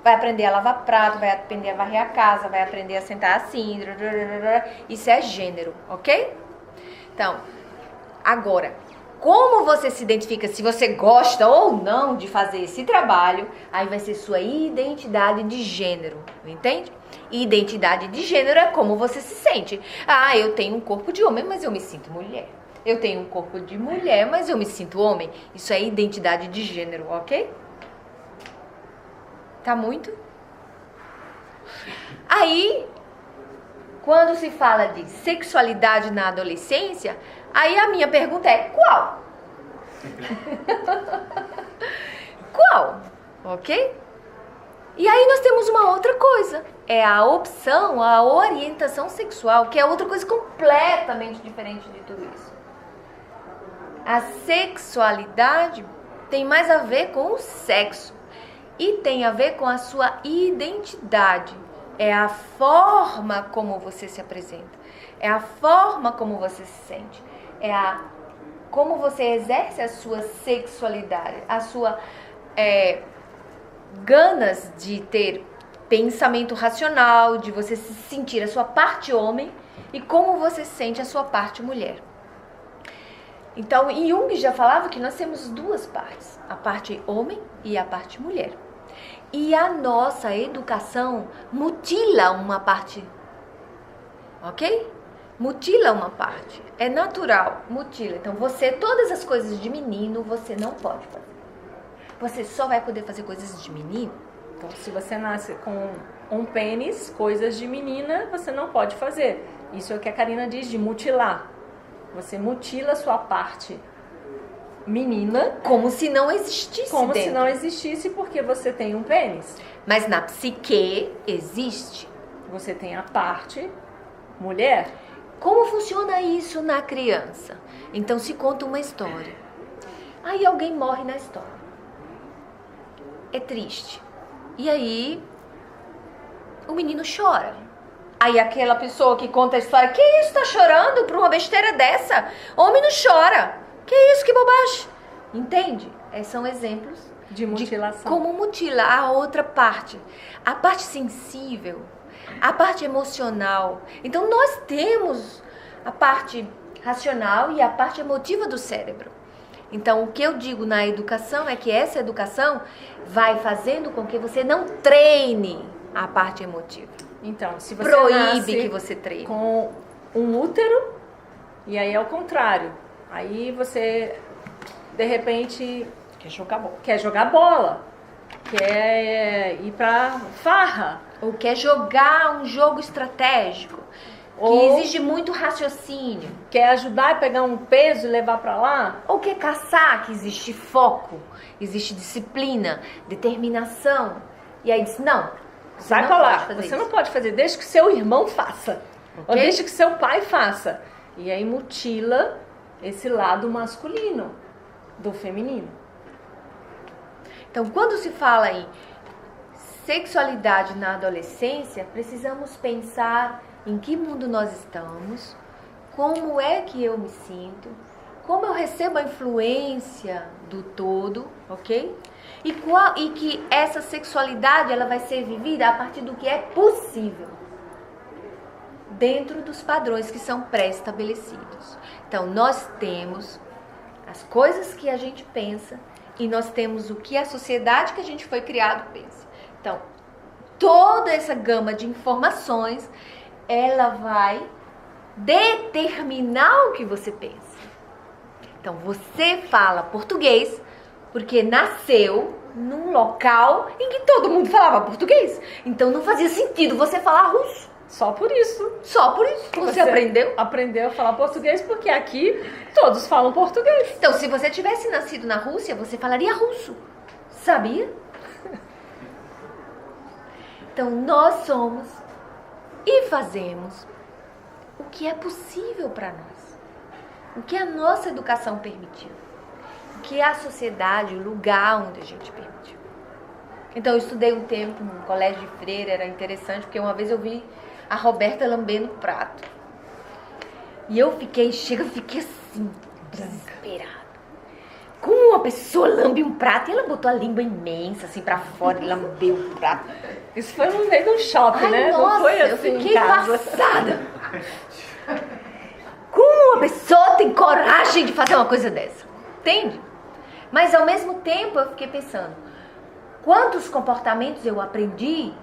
Vai aprender a lavar prato, vai aprender a varrer a casa, vai aprender a sentar assim. Isso é gênero, ok? Então, agora... Como você se identifica, se você gosta ou não de fazer esse trabalho, aí vai ser sua identidade de gênero, entende? Identidade de gênero é como você se sente. Ah, eu tenho um corpo de homem, mas eu me sinto mulher. Eu tenho um corpo de mulher, mas eu me sinto homem. Isso é identidade de gênero, ok? Tá muito? Aí, quando se fala de sexualidade na adolescência... Aí a minha pergunta é, qual? Qual? Ok? E aí nós temos uma outra coisa. É a opção, a orientação sexual, que é outra coisa completamente diferente de tudo isso. A sexualidade tem mais a ver com o sexo. E tem a ver com a sua identidade. É a forma como você se apresenta. É a forma como você se sente. Como você exerce a sua sexualidade, a sua ganas de ter pensamento racional, de você se sentir a sua parte homem e como você sente a sua parte mulher. Então, Jung já falava que nós temos duas partes, a parte homem e a parte mulher. E a nossa educação mutila uma parte, ok? Mutila uma parte, é natural, mutila. Então todas as coisas de menino você não pode fazer. Você só vai poder fazer coisas de menino. Então se você nasce com um pênis, coisas de menina, você não pode fazer. Isso é o que a Karina diz de mutilar. Você mutila a sua parte menina. Como se não existisse Como dentro. se não existisse porque você tem um pênis. Mas na psique existe. Você tem a parte mulher. Como funciona isso na criança? Então se conta uma história. Aí alguém morre na história. É triste. E aí o menino chora. Aí aquela pessoa que conta a história, que isso, tá chorando por uma besteira dessa? Homem não chora. Que isso, que bobagem. Entende? São exemplos de mutilação. De como mutila a outra parte. A parte sensível, a parte emocional. Então nós temos a parte racional e a parte emotiva do cérebro. Então o que eu digo na educação é que essa educação vai fazendo com que você não treine a parte emotiva. Então, se você proíbe que você treine com um útero, e aí é o contrário. Aí você, de repente, quer jogar bola, quer ir pra farra. Ou quer jogar um jogo estratégico, que exige muito raciocínio. Quer ajudar a pegar um peso e levar pra lá. Ou quer caçar, que existe foco, existe disciplina, determinação. E aí diz, não, Sai não pra lá, pode fazer você isso. não pode fazer, deixa que seu irmão faça. Ou Ok? deixa que seu pai faça. E aí mutila esse lado masculino do feminino. Então, quando se fala em sexualidade na adolescência, precisamos pensar em que mundo nós estamos, como é que eu me sinto, como eu recebo a influência do todo, ok? E que essa sexualidade ela vai ser vivida a partir do que é possível, dentro dos padrões que são pré-estabelecidos. Então, nós temos as coisas que a gente pensa e nós temos o que a sociedade que a gente foi criado pensa. Então, toda essa gama de informações, ela vai determinar o que você pensa. Então, você fala português porque nasceu num local em que todo mundo falava português. Então, não fazia sentido você falar russo. Só por isso. Só por isso. Você aprendeu? Aprendeu a falar português porque aqui todos falam português. Então, se você tivesse nascido na Rússia, você falaria russo. Sabia? Então, nós somos e fazemos o que é possível para nós. O que a nossa educação permitiu. O que a sociedade, o lugar onde a gente permitiu. Então, eu estudei um tempo num colégio de freira, era interessante, porque uma vez eu vi a Roberta lambendo o prato. E eu fiquei assim, desesperada. Como uma pessoa lambe um prato? E ela botou a língua imensa, assim, pra fora e lambeu o prato. Isso foi no meio de um shopping, Ai, né? nossa, Não foi assim eu fiquei em casa. passada. Como uma pessoa tem coragem de fazer uma coisa dessa? Entende? Mas, ao mesmo tempo, eu fiquei pensando, quantos comportamentos eu aprendi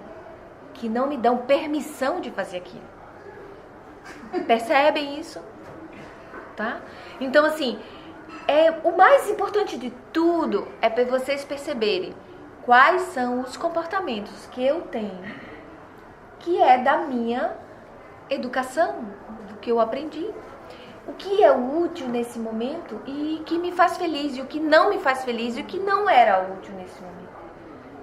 que não me dão permissão de fazer aquilo? Percebem isso? Tá? Então, assim, o mais importante de tudo é para vocês perceberem quais são os comportamentos que eu tenho, que é da minha educação, do que eu aprendi. O que é útil nesse momento e que me faz feliz, e o que não me faz feliz, e o que não era útil nesse momento.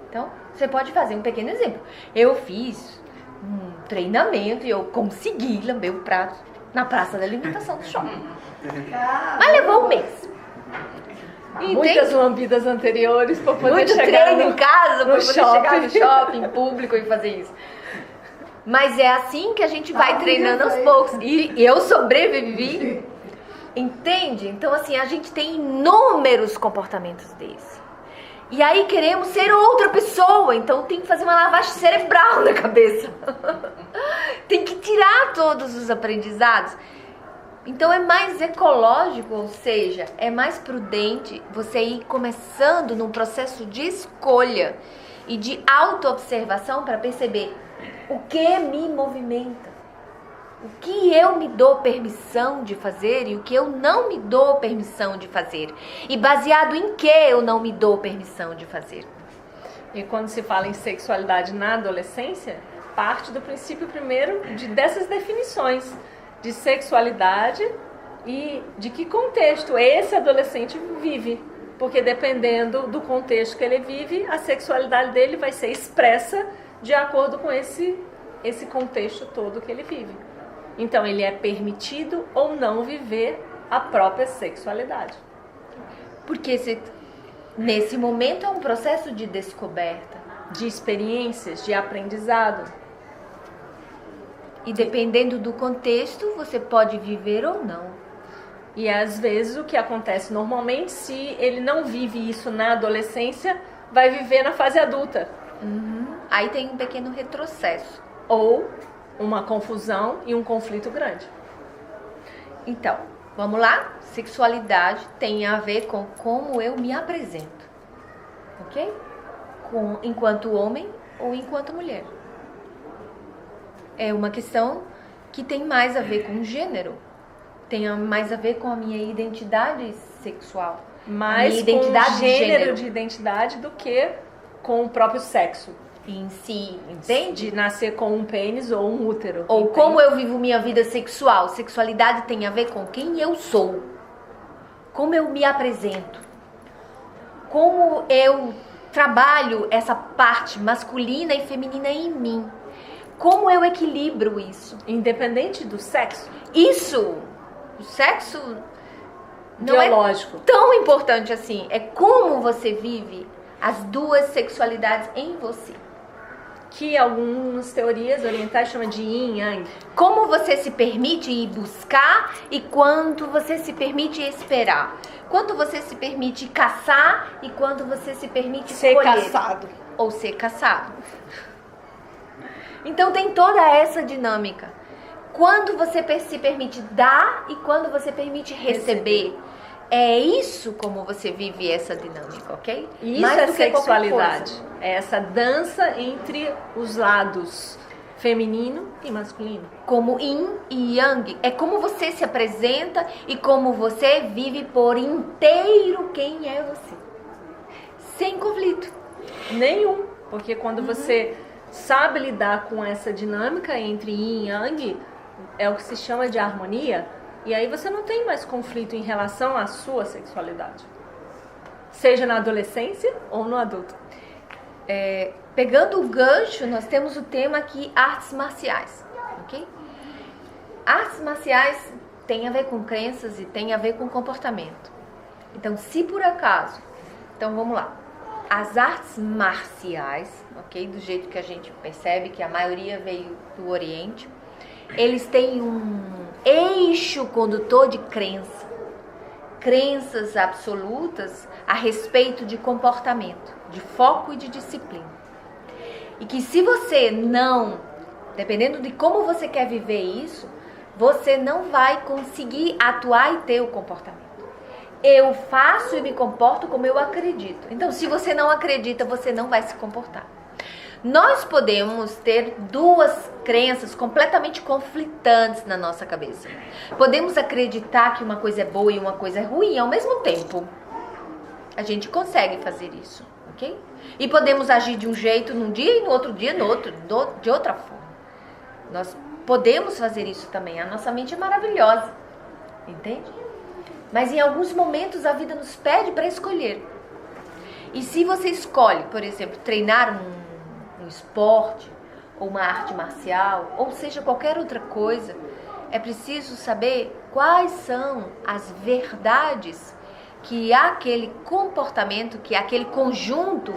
Então, você pode fazer um pequeno exemplo. Eu fiz um treinamento e eu consegui lamber o prato na praça da alimentação do shopping. Mas levou um mês. Muitas lambidas anteriores para poder Muito chegar treino em casa para poder chegar no shopping. shopping público e fazer isso. Mas é assim que a gente vai treinando aos poucos. E eu sobrevivi. Entende? Então, assim, a gente tem inúmeros comportamentos desses. E aí queremos ser outra pessoa. Então tem que fazer uma lavagem cerebral na cabeça. Tem que tirar todos os aprendizados. Então é mais ecológico, ou seja, é mais prudente você ir começando num processo de escolha e de autoobservação para perceber o que me movimenta, o que eu me dou permissão de fazer e o que eu não me dou permissão de fazer. E baseado em que eu não me dou permissão de fazer. E quando se fala em sexualidade na adolescência, parte do princípio primeiro dessas definições de sexualidade e de que contexto esse adolescente vive. Porque dependendo do contexto que ele vive, a sexualidade dele vai ser expressa de acordo com esse contexto todo que ele vive. Então, ele é permitido ou não viver a própria sexualidade. Porque nesse momento é um processo de descoberta. De experiências, de aprendizado. E dependendo do contexto, você pode viver ou não. E às vezes o que acontece normalmente, se ele não vive isso na adolescência, vai viver na fase adulta. Aí tem um pequeno retrocesso. Ou uma confusão e um conflito grande. Então, vamos lá? Sexualidade tem a ver com como eu me apresento. Ok? Enquanto homem ou enquanto mulher. É uma questão que tem mais a ver com gênero. Tem mais a ver com a minha identidade sexual. Mais minha identidade com o gênero de identidade do que com o próprio sexo. Em si, entende? De nascer com um pênis ou um útero. Ou entende? como eu vivo minha vida sexual. Sexualidade tem a ver com quem eu sou. Como eu me apresento. Como eu trabalho essa parte masculina e feminina em mim? Como eu equilibro isso? Independente do sexo? Isso, o sexo não biológico. é tão importante assim. É como você vive as duas sexualidades em você. Que algumas teorias orientais chamam de yin e yang. Como você se permite ir buscar e quanto você se permite esperar. Quanto você se permite caçar e quanto você se permite ser colher. caçado. Ou ser caçado. Então tem toda essa dinâmica. Quando você se permite dar e quando você permite receber. É isso como você vive essa dinâmica, ok? Isso Mais é do que qualquer sexualidade. coisa. É essa dança entre os lados feminino e masculino. Como yin e yang. É como você se apresenta e como você vive por inteiro quem é você. Sem conflito. Nenhum. Porque quando você sabe lidar com essa dinâmica entre yin e yang, é o que se chama de harmonia. E aí você não tem mais conflito em relação à sua sexualidade. Seja na adolescência ou no adulto. Pegando o gancho, nós temos o tema aqui, artes marciais. Ok? Artes marciais tem a ver com crenças e tem a ver com comportamento. Então, se por acaso... Então, vamos lá. As artes marciais, ok? Do jeito que a gente percebe que a maioria veio do Oriente, eles têm um eixo condutor de crença. Crenças absolutas a respeito de comportamento, de foco e de disciplina. E que se você não, dependendo de como você quer viver isso, você não vai conseguir atuar e ter o comportamento. Eu faço e me comporto como eu acredito. Então, se você não acredita, você não vai se comportar. Nós podemos ter duas crenças completamente conflitantes na nossa cabeça. Podemos acreditar que uma coisa é boa e uma coisa é ruim ao mesmo tempo. A gente consegue fazer isso, ok? E podemos agir de um jeito num dia e no outro dia de outra forma. Nós podemos fazer isso também. A nossa mente é maravilhosa, entende? Mas em alguns momentos a vida nos pede para escolher. E se você escolhe, por exemplo, treinar um esporte, ou uma arte marcial, ou seja, qualquer outra coisa, é preciso saber quais são as verdades que aquele comportamento, que aquele conjunto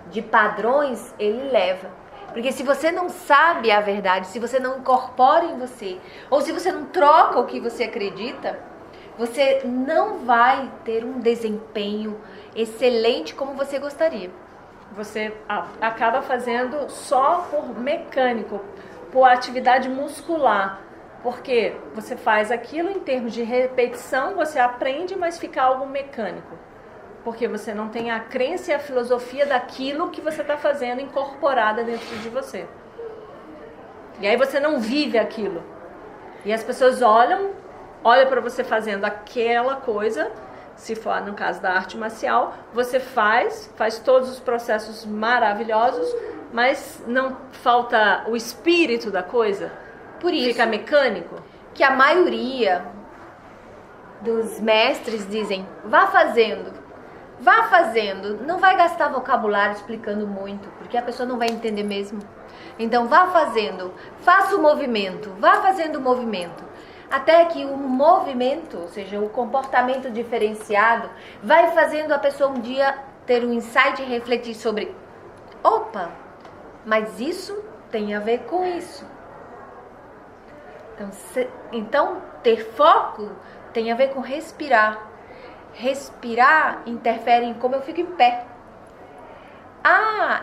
de padrões ele leva. Porque se você não sabe a verdade, se você não incorpora em você, ou se você não troca o que você acredita, você não vai ter um desempenho excelente como você gostaria. Você acaba fazendo só por mecânico, por atividade muscular. Porque você faz aquilo em termos de repetição, você aprende, mas fica algo mecânico. Porque você não tem a crença e a filosofia daquilo que você está fazendo incorporada dentro de você. E aí você não vive aquilo. E as pessoas olham para você fazendo aquela coisa. Se for no caso da arte marcial, você faz todos os processos maravilhosos, mas não falta o espírito da coisa. Por isso fica mecânico. Que a maioria dos mestres dizem, vá fazendo, não vai gastar vocabulário explicando muito, porque a pessoa não vai entender mesmo. Então vá fazendo, faça o movimento, vá fazendo o movimento. Até que o movimento, ou seja, o comportamento diferenciado, vai fazendo a pessoa um dia ter um insight e refletir sobre: opa, mas isso tem a ver com isso. Então ter foco tem a ver com respirar. Respirar interfere em como eu fico em pé.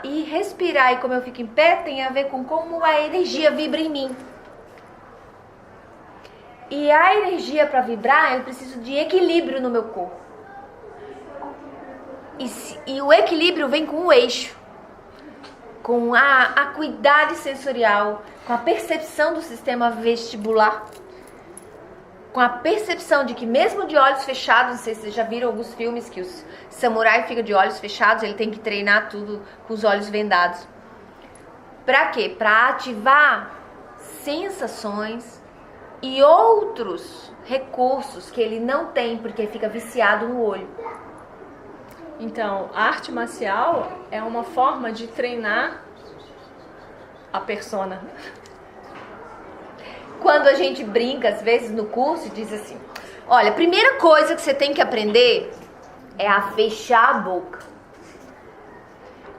E respirar e como eu fico em pé tem a ver com como a energia vibra em mim. E a energia para vibrar, eu preciso de equilíbrio no meu corpo. E o equilíbrio vem com o eixo, com a acuidade sensorial, com a percepção do sistema vestibular, com a percepção de que mesmo de olhos fechados, não sei se vocês já viram alguns filmes que os samurais ficam de olhos fechados, ele tem que treinar tudo com os olhos vendados. Para quê? Para ativar sensações e outros recursos que ele não tem porque fica viciado no olho. Então, a arte marcial é uma forma de treinar a persona. Quando a gente brinca, às vezes, no curso, diz assim, olha, a primeira coisa que você tem que aprender é a fechar a boca.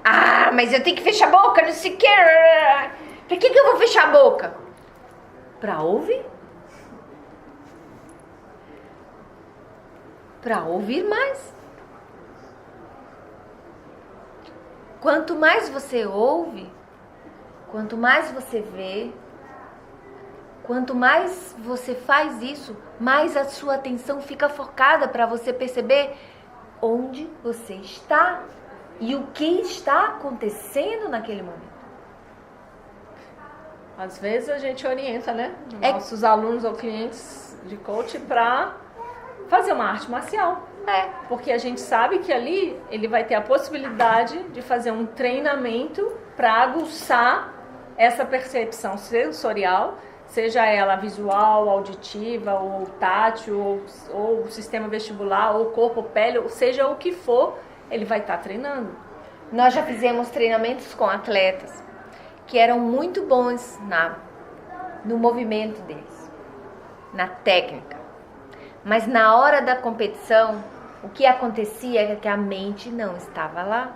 Ah, mas eu tenho que fechar a boca, não sei o que. Pra que eu vou fechar a boca? Pra ouvir. Pra ouvir mais. Quanto mais você ouve, quanto mais você vê, quanto mais você faz isso, mais a sua atenção fica focada para você perceber onde você está e o que está acontecendo naquele momento. Às vezes a gente orienta, né, nossos alunos ou clientes de coach para fazer uma arte marcial. Porque a gente sabe que ali ele vai ter a possibilidade de fazer um treinamento para aguçar essa percepção sensorial, seja ela visual, auditiva, ou tátil, ou o sistema vestibular, ou corpo, pele, ou seja o que for, ele vai estar treinando. Nós já fizemos treinamentos com atletas que eram muito bons no movimento deles, na técnica. Mas na hora da competição, o que acontecia é que a mente não estava lá.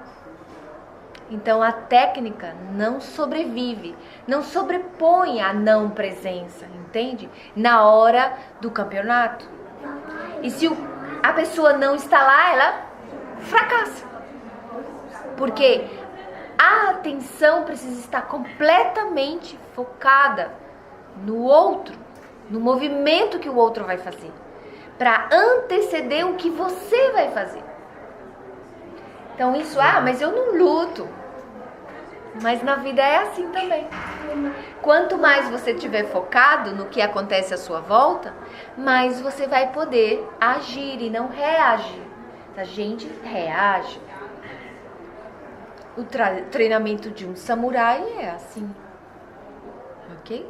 Então a técnica não sobrevive, não sobrepõe a não presença, entende? Na hora do campeonato. E se a pessoa não está lá, ela fracassa. Porque a atenção precisa estar completamente focada no outro, no movimento que o outro vai fazer, para anteceder o que você vai fazer. Então isso, mas eu não luto. Mas na vida é assim também. Quanto mais você estiver focado no que acontece à sua volta, mais você vai poder agir e não reagir. A gente reage. O treinamento de um samurai é assim. Ok?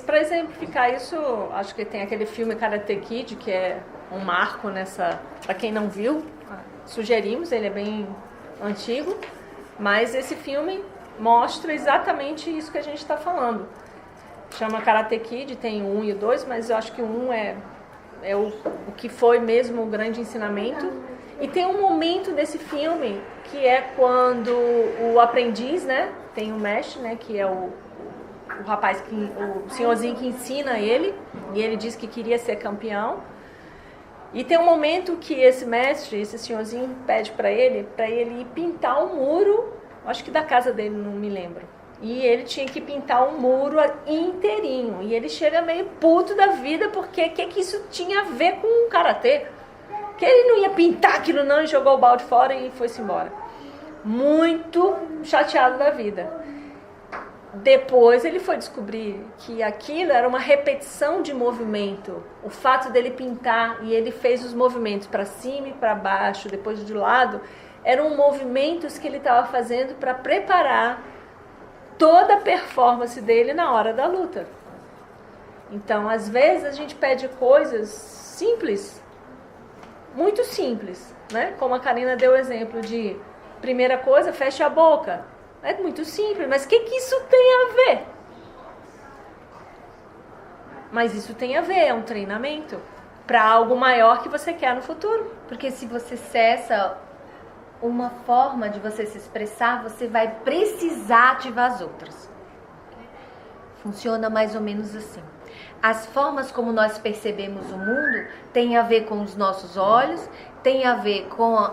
Para exemplificar isso, acho que tem aquele filme Karate Kid, que é um marco nessa... Para quem não viu, sugerimos, ele é bem antigo. Mas esse filme mostra exatamente isso que a gente está falando. Chama Karate Kid, tem o 1 e o 2, mas eu acho que o 1 é o que foi mesmo o grande ensinamento. E tem um momento desse filme que é quando o aprendiz, né, tem o mestre, né, que é o rapaz, o senhorzinho que ensina ele, e ele diz que queria ser campeão. E tem um momento que esse mestre, esse senhorzinho, pede para ele ir pintar um muro, acho que da casa dele, não me lembro. E ele tinha que pintar um muro inteirinho. E ele chega meio puto da vida, porque o que isso tinha a ver com o karatê? Que ele não ia pintar aquilo não, e jogou o balde fora e foi-se embora. Muito chateado da vida. Depois ele foi descobrir que aquilo era uma repetição de movimento. O fato dele pintar, e ele fez os movimentos para cima e para baixo, depois de lado, eram movimentos que ele estava fazendo para preparar toda a performance dele na hora da luta. Então, às vezes a gente pede coisas simples, muito simples, né? Como a Karina deu o exemplo de, primeira coisa, fecha a boca. É muito simples, mas o que isso tem a ver? Mas isso tem a ver, é um treinamento para algo maior que você quer no futuro. Porque se você cessa uma forma de você se expressar, você vai precisar ativar as outras. Funciona mais ou menos assim. As formas como nós percebemos o mundo tem a ver com os nossos olhos, tem a ver com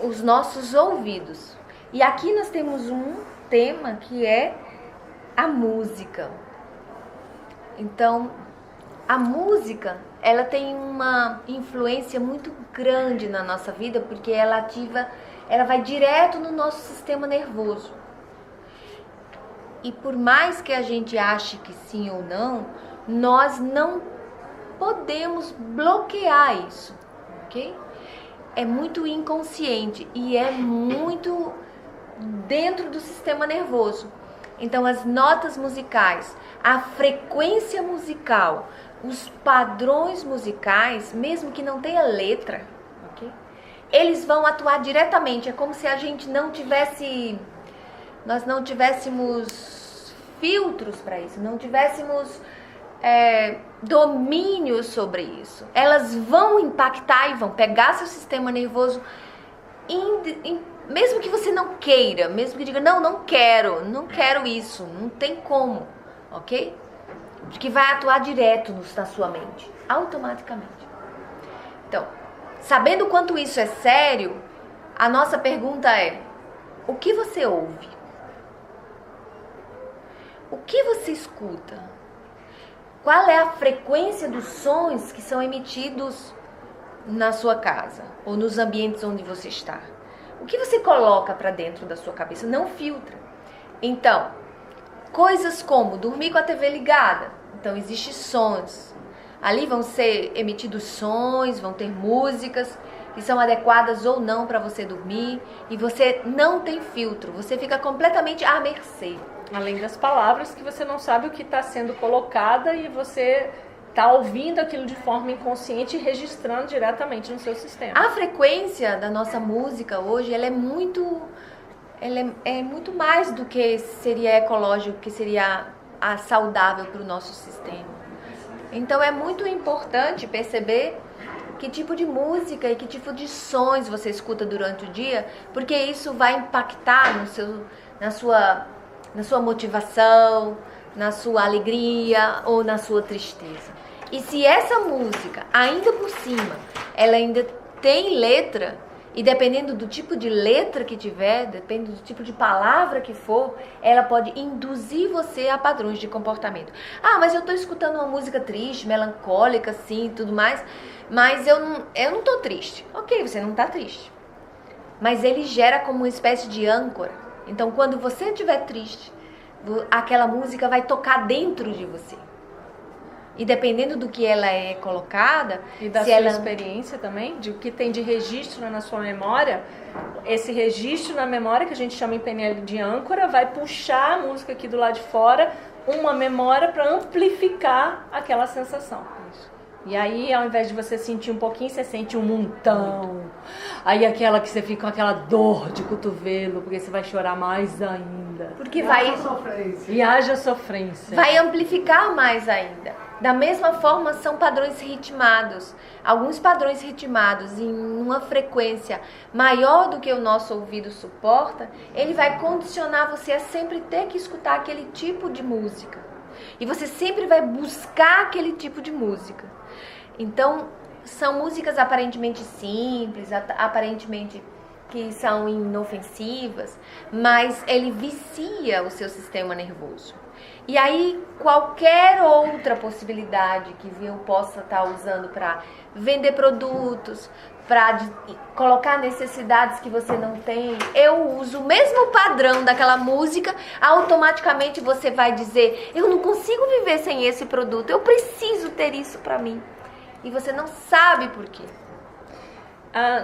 os nossos ouvidos. E aqui nós temos um tema que é a música. Então, a música, ela tem uma influência muito grande na nossa vida, porque ela vai direto no nosso sistema nervoso. E por mais que a gente ache que sim ou não, nós não podemos bloquear isso, ok? É muito inconsciente e é muito dentro do sistema nervoso. Então as notas musicais, a frequência musical, os padrões musicais, mesmo que não tenha letra, ok? eles vão atuar diretamente. É como se a gente nós não tivéssemos filtros para isso, não tivéssemos domínio sobre isso. Elas vão impactar e vão pegar seu sistema nervoso, mesmo que você não queira, mesmo que diga, não quero isso, não tem como, ok? Que vai atuar direto na sua mente, automaticamente. Então, sabendo o quanto isso é sério, a nossa pergunta é: o que você ouve? O que você escuta? Qual é a frequência dos sons que são emitidos na sua casa ou nos ambientes onde você está? O que você coloca para dentro da sua cabeça? Não filtra. Então, coisas como dormir com a TV ligada. Então, existem sons. Ali vão ser emitidos sons, vão ter músicas que são adequadas ou não para você dormir. E você não tem filtro. Você fica completamente à mercê. Além das palavras que você não sabe o que está sendo colocada e você está ouvindo aquilo de forma inconsciente e registrando diretamente no seu sistema. A frequência da nossa música hoje, ela é muito mais do que seria ecológico, que seria saudável para o nosso sistema. Então é muito importante perceber que tipo de música e que tipo de sons você escuta durante o dia, porque isso vai impactar na sua motivação, na sua alegria ou na sua tristeza. E se essa música, ainda por cima, ela ainda tem letra, e dependendo do tipo de letra que tiver, dependendo do tipo de palavra que for, ela pode induzir você a padrões de comportamento. Ah, mas eu estou escutando uma música triste, melancólica, assim, tudo mais, mas eu não estou triste. Ok, você não está triste. Mas ele gera como uma espécie de âncora. Então, quando você estiver triste, aquela música vai tocar dentro de você. E dependendo do que ela é colocada... E da sua experiência também, de o que tem de registro na sua memória, esse registro na memória, que a gente chama em PNL de âncora, vai puxar a música aqui do lado de fora, uma memória para amplificar aquela sensação. E aí, ao invés de você sentir um pouquinho, você sente um montão. Aí aquela que você fica com aquela dor de cotovelo, porque você vai chorar mais ainda. Porque E haja sofrência. Vai amplificar mais ainda. Da mesma forma, são padrões ritmados. Alguns padrões ritmados em uma frequência maior do que o nosso ouvido suporta, ele vai condicionar você a sempre ter que escutar aquele tipo de música. E você sempre vai buscar aquele tipo de música. Então, são músicas aparentemente simples, aparentemente que são inofensivas, mas ele vicia o seu sistema nervoso. E aí, qualquer outra possibilidade que eu possa estar usando para vender produtos, para colocar necessidades que você não tem, eu uso o mesmo padrão daquela música, automaticamente você vai dizer, eu não consigo viver sem esse produto, eu preciso ter isso para mim. E você não sabe por quê.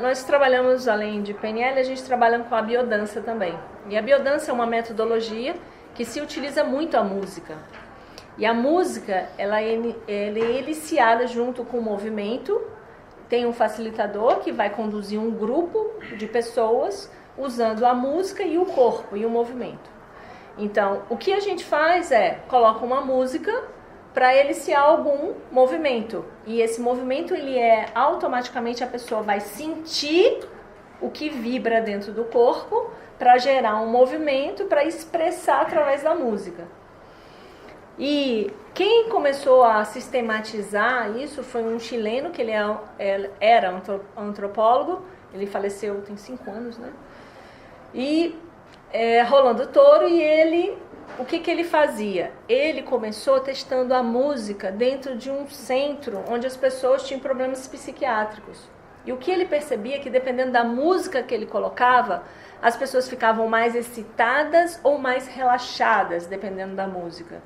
Nós trabalhamos, além de PNL, a gente trabalha com a biodança também. E a biodança é uma metodologia que se utiliza muito a música. E a música, ela é iniciada junto com o movimento. Tem um facilitador que vai conduzir um grupo de pessoas usando a música e o corpo e o movimento. Então, o que a gente faz é, coloca uma música para iniciar algum movimento. E esse movimento, ele automaticamente a pessoa vai sentir o que vibra dentro do corpo para gerar um movimento, para expressar através da música. E quem começou a sistematizar isso foi um chileno, que ele era antropólogo, ele faleceu tem 5 anos, né? E Rolando Toro, e ele, o que ele fazia? Ele começou testando a música dentro de um centro onde as pessoas tinham problemas psiquiátricos. E o que ele percebia é que dependendo da música que ele colocava, as pessoas ficavam mais excitadas ou mais relaxadas, dependendo da música.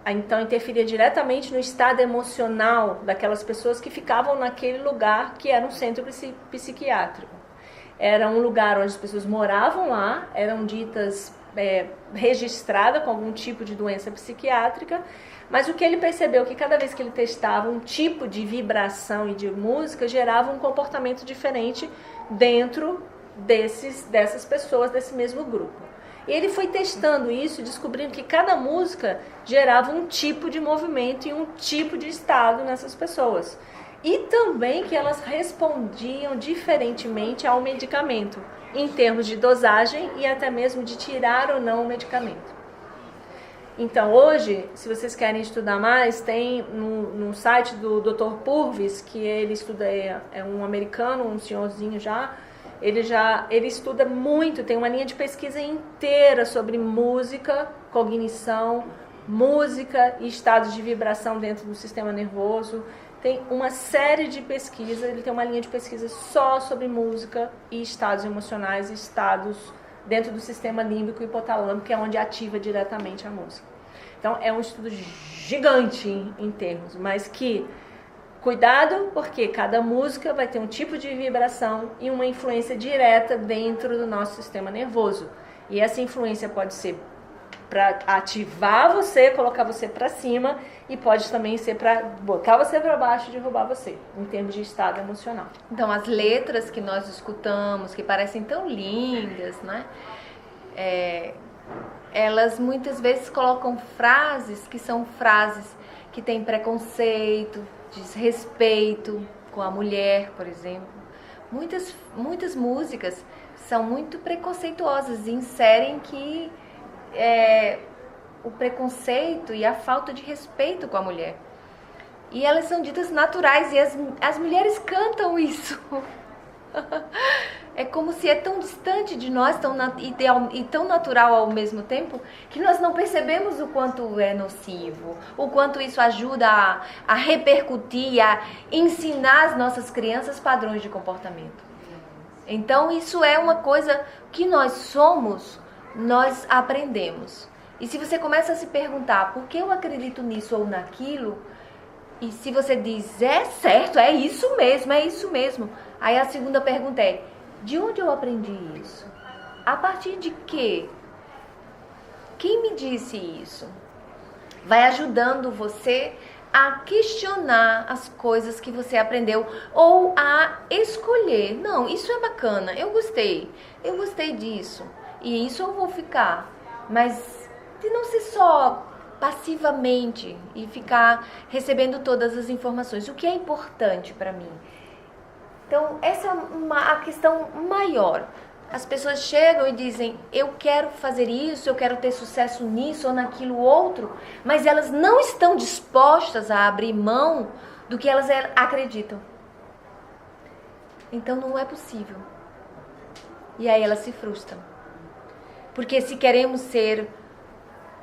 Então interferia diretamente no estado emocional daquelas pessoas que ficavam naquele lugar que era um centro psiquiátrico. Era um lugar onde as pessoas moravam lá, eram ditas registrada com algum tipo de doença psiquiátrica, mas o que ele percebeu que cada vez que ele testava um tipo de vibração e de música, gerava um comportamento diferente dentro dessas pessoas, desse mesmo grupo. E ele foi testando isso, descobrindo que cada música gerava um tipo de movimento e um tipo de estado nessas pessoas. E também que elas respondiam diferentemente ao medicamento, em termos de dosagem e até mesmo de tirar ou não o medicamento. Então hoje, se vocês querem estudar mais, tem no site do Dr. Purvis, que ele estuda, é um americano, um senhorzinho já, ele estuda muito, tem uma linha de pesquisa inteira sobre música, cognição, música e estados de vibração dentro do sistema nervoso. Tem uma série de pesquisas, ele tem uma linha de pesquisa só sobre música e estados emocionais, estados dentro do sistema límbico e hipotalâmico, que é onde ativa diretamente a música. Então é um estudo gigante em termos, mas que cuidado, porque cada música vai ter um tipo de vibração e uma influência direta dentro do nosso sistema nervoso. E essa influência pode ser para ativar você, colocar você para cima, e pode também ser para botar você para baixo e derrubar você, em termos de estado emocional. Então, as letras que nós escutamos, que parecem tão lindas, né? Elas muitas vezes colocam frases que são frases que têm preconceito, desrespeito com a mulher, por exemplo. Muitas músicas são muito preconceituosas e inserem que o preconceito e a falta de respeito com a mulher. E elas são ditas naturais e as mulheres cantam isso. É como se é tão distante de nós e tão natural ao mesmo tempo que nós não percebemos o quanto é nocivo, o quanto isso ajuda a repercutir, a ensinar as nossas crianças padrões de comportamento. Então isso é uma coisa que nós somos, nós aprendemos. E se você começa a se perguntar por que eu acredito nisso ou naquilo, e se você diz, é certo, é isso mesmo. Aí a segunda pergunta é, de onde eu aprendi isso? A partir de quê? Quem me disse isso? Vai ajudando você a questionar as coisas que você aprendeu ou a escolher. Não, isso é bacana, eu gostei disso e isso eu vou ficar. Mas de não ser só passivamente e ficar recebendo todas as informações. O que é importante para mim? Então, essa é a questão maior. As pessoas chegam e dizem, eu quero fazer isso, eu quero ter sucesso nisso ou naquilo outro, mas elas não estão dispostas a abrir mão do que elas acreditam. Então, não é possível. E aí elas se frustram. Porque se queremos ser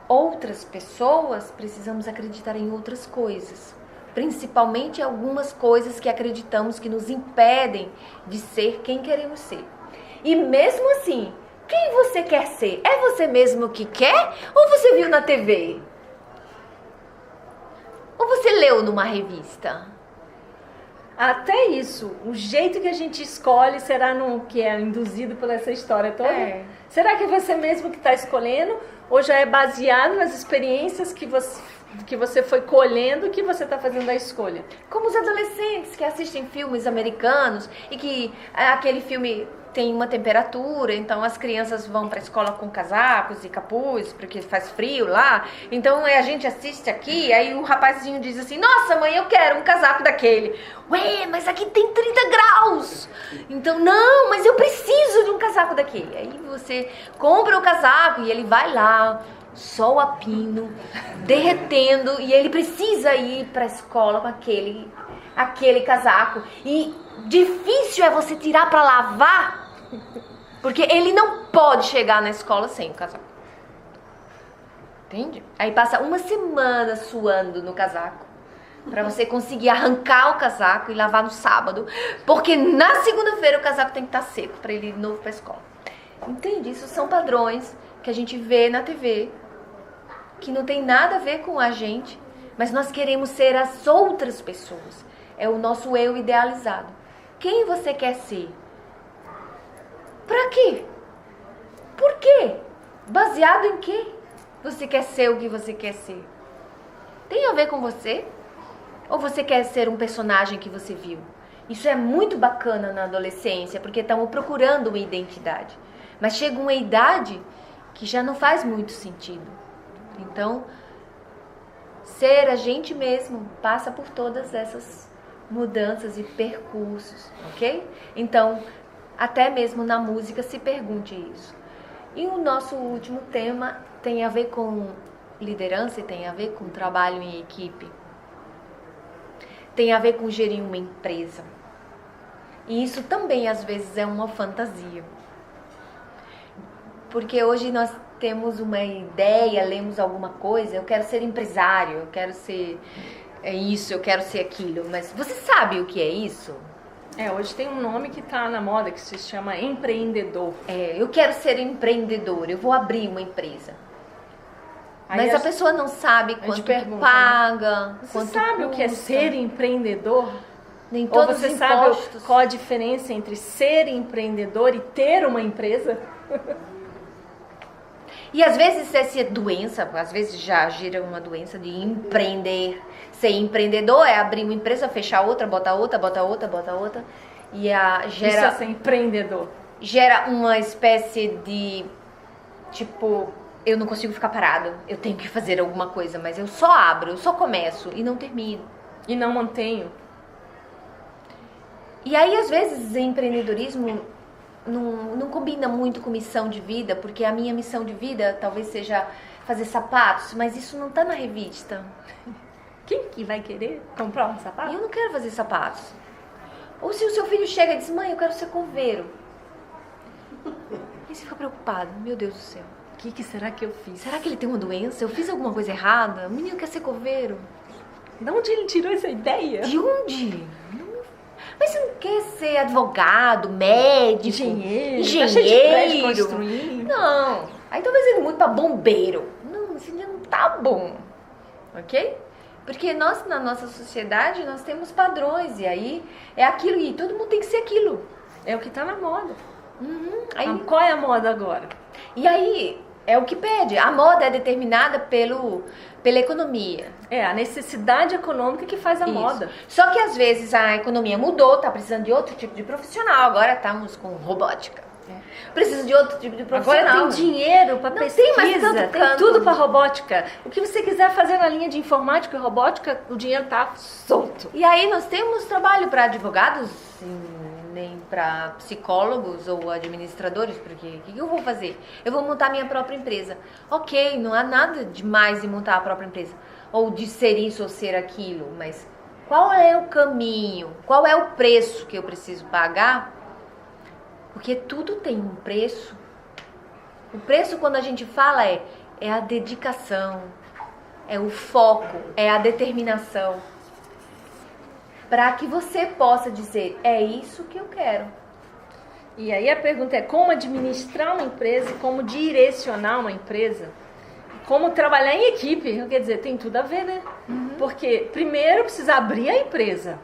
outras pessoas, precisamos acreditar em outras coisas. Principalmente algumas coisas que acreditamos que nos impedem de ser quem queremos ser. E mesmo assim, quem você quer ser? É você mesmo que quer? Ou você viu na TV? Ou você leu numa revista? Até isso, o jeito que a gente escolhe será que é induzido por essa história toda? Será que é você mesmo que está escolhendo? Ou já é baseado nas experiências que você foi colhendo que você está fazendo a escolha? Como os adolescentes que assistem filmes americanos e que aquele filme tem uma temperatura, então as crianças vão para a escola com casacos e capuz, porque faz frio lá. Então a gente assiste aqui, aí o rapazinho diz assim, nossa mãe, eu quero um casaco daquele. Ué, mas aqui tem 30 graus. Então, não, mas eu preciso de um casaco daquele. Aí você compra o casaco e ele vai lá, sol a pino, derretendo, e ele precisa ir para a escola com aquele casaco. E difícil é você tirar para lavar, porque ele não pode chegar na escola sem o casaco. Entende? Aí passa uma semana suando no casaco para você conseguir arrancar o casaco e lavar no sábado, porque na segunda-feira o casaco tem que estar seco para ele ir de novo para a escola. Entende? Isso são padrões que a gente vê na TV, que não tem nada a ver com a gente, mas nós queremos ser as outras pessoas. É o nosso eu idealizado. Quem você quer ser? Pra quê? Por quê? Baseado em quê? Você quer ser o que você quer ser? Tem a ver com você? Ou você quer ser um personagem que você viu? Isso é muito bacana na adolescência, porque estamos procurando uma identidade. Mas chega uma idade que já não faz muito sentido. Então, ser a gente mesmo passa por todas essas mudanças e percursos, ok? Então, até mesmo na música se pergunte isso. E o nosso último tema tem a ver com liderança e tem a ver com trabalho em equipe. Tem a ver com gerir uma empresa. E isso também às vezes é uma fantasia. Porque hoje nós temos uma ideia, lemos alguma coisa, eu quero ser empresário, eu quero ser isso, eu quero ser aquilo. Mas você sabe o que é isso? Hoje tem um nome que está na moda que se chama empreendedor. Eu quero ser empreendedor, eu vou abrir uma empresa. Mas a pessoa não sabe quanto paga, né? Você quanto sabe custa. O que é ser empreendedor? Nem todos Ou você os sabe impostos. qual a diferença entre ser empreendedor e ter uma empresa? E às vezes essa doença, às vezes já gira uma doença de empreender. Ser empreendedor é abrir uma empresa, fechar outra, botar outra, botar outra, botar outra. E Isso é ser empreendedor. Gera uma espécie de, tipo, eu não consigo ficar parado. Eu tenho que fazer alguma coisa, mas eu só abro, eu só começo e não termino. E não mantenho. E aí, às vezes, empreendedorismo não combina muito com missão de vida, porque a minha missão de vida talvez seja fazer sapatos, mas isso não tá na revista. Quem que vai querer comprar um sapato? E eu não quero fazer sapatos. Ou se o seu filho chega e diz, mãe, eu quero ser coveiro. E você fica preocupado, meu Deus do céu. O que será que eu fiz? Será que ele tem uma doença? Eu fiz alguma coisa errada? O menino quer ser coveiro. De onde ele tirou essa ideia? De onde? Mas você não quer ser advogado, médico, engenheiro? Tá cheio de prédio construindo. Não. Aí talvez ele mude pra bombeiro. Não, isso ainda não tá bom. Ok? Porque nós, na nossa sociedade, nós temos padrões. E aí é aquilo e todo mundo tem que ser aquilo. É o que tá na moda. Aí, qual é a moda agora? E aí é o que pede. A moda é determinada pela economia. É a necessidade econômica que faz a moda. Só que às vezes a economia mudou, tá precisando de outro tipo de profissional. Agora estamos com robótica. Precisa de outro tipo de profissional. Agora tem dinheiro para pesquisa, tem mais tanto tem tudo para robótica. O que você quiser fazer na linha de informática e robótica, o dinheiro tá solto. E aí nós temos trabalho para advogados, nem para psicólogos ou administradores, porque o que eu vou fazer? Eu vou montar minha própria empresa. Ok, não há nada demais em montar a própria empresa, ou de ser isso ou ser aquilo, mas qual é o caminho? Qual é o preço que eu preciso pagar? Porque tudo tem um preço. O preço, quando a gente fala, é a dedicação, é o foco, é a determinação. Para que você possa dizer, é isso que eu quero. E aí a pergunta é como administrar uma empresa, como direcionar uma empresa, como trabalhar em equipe. Quer dizer, tem tudo a ver, né? Porque primeiro precisa abrir a empresa.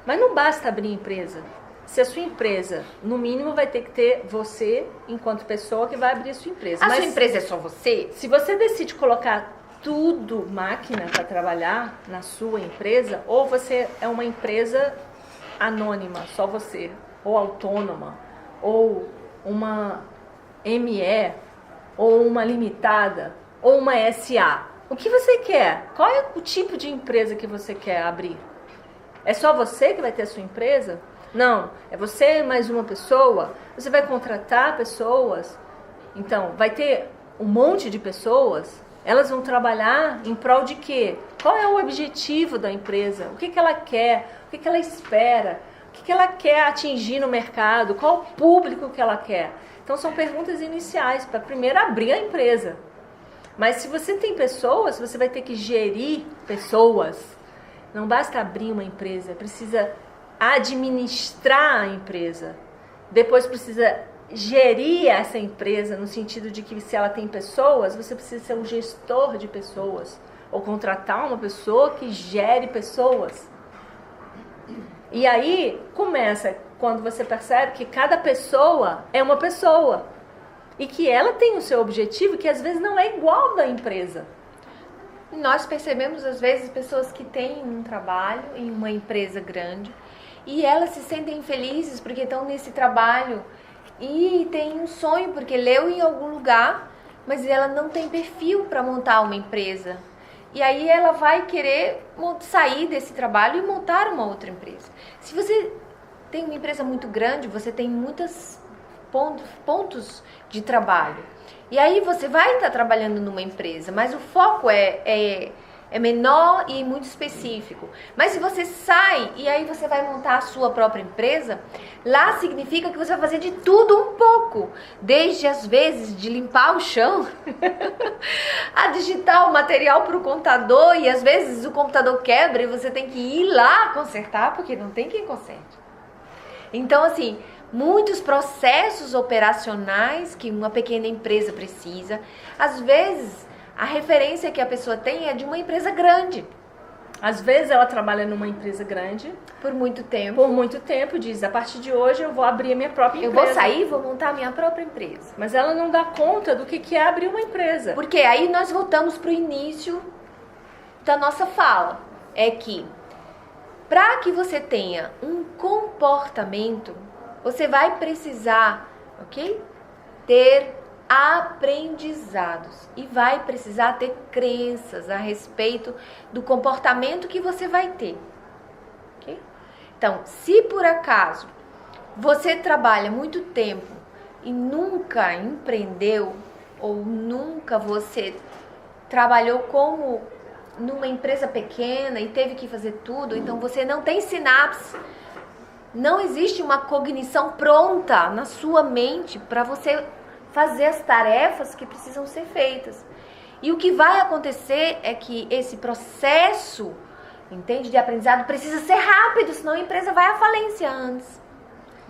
Mas não basta abrir a empresa. Se a sua empresa, no mínimo, vai ter que ter você, enquanto pessoa, que vai abrir a sua empresa. Mas sua empresa é só você? Se você decide colocar tudo máquina para trabalhar na sua empresa, ou você é uma empresa anônima, só você, ou autônoma, ou uma ME, ou uma limitada, ou uma SA. O que você quer? Qual é o tipo de empresa que você quer abrir? É só você que vai ter a sua empresa? Não, é você mais uma pessoa. Você vai contratar pessoas. Então, vai ter um monte de pessoas. Elas vão trabalhar em prol de quê? Qual é o objetivo da empresa? O que ela quer? O que ela espera? O que ela quer atingir no mercado? Qual o público que ela quer? Então, são perguntas iniciais para primeiro abrir a empresa. Mas se você tem pessoas, você vai ter que gerir pessoas. Não basta abrir uma empresa, precisa administrar a empresa. Depois precisa gerir essa empresa, no sentido de que se ela tem pessoas, você precisa ser um gestor de pessoas. Ou contratar uma pessoa que gere pessoas. E aí começa quando você percebe que cada pessoa é uma pessoa. e que ela tem o seu objetivo que às vezes não é igual ao da empresa. Nós percebemos às vezes pessoas que têm um trabalho em uma empresa grande e elas se sentem felizes porque estão nesse trabalho e tem um sonho porque leu em algum lugar, mas ela não tem perfil para montar uma empresa. E aí ela vai querer sair desse trabalho e montar uma outra empresa. Se você tem uma empresa muito grande, você tem muitos pontos de trabalho. E aí você vai estar trabalhando numa empresa, mas o foco é menor e muito específico. Mas se você sai e aí você vai montar a sua própria empresa, lá significa que você vai fazer de tudo um pouco. Desde, às vezes, de limpar o chão, a digitar o material para o computador, e às vezes o computador quebra e você tem que ir lá consertar, porque não tem quem conserte. Então, assim, muitos processos operacionais que uma pequena empresa precisa, às vezes a referência que a pessoa tem é de uma empresa grande. Às vezes ela trabalha numa empresa grande por muito tempo. Por muito tempo, diz, a partir de hoje eu vou abrir a minha própria empresa. Eu vou sair, vou montar a minha própria empresa. Mas ela não dá conta do que é abrir uma empresa. Porque aí nós voltamos para o início da nossa fala. É que para que você tenha um comportamento, você vai precisar, ok? Ter aprendizados e vai precisar ter crenças a respeito do comportamento que você vai ter, ok? Então, se por acaso você trabalha muito tempo e nunca empreendeu ou nunca você trabalhou como numa empresa pequena e teve que fazer tudo, então você não tem sinapse, não existe uma cognição pronta na sua mente para você fazer as tarefas que precisam ser feitas. E o que vai acontecer é que esse processo, entende, de aprendizado precisa ser rápido, senão a empresa vai à falência antes.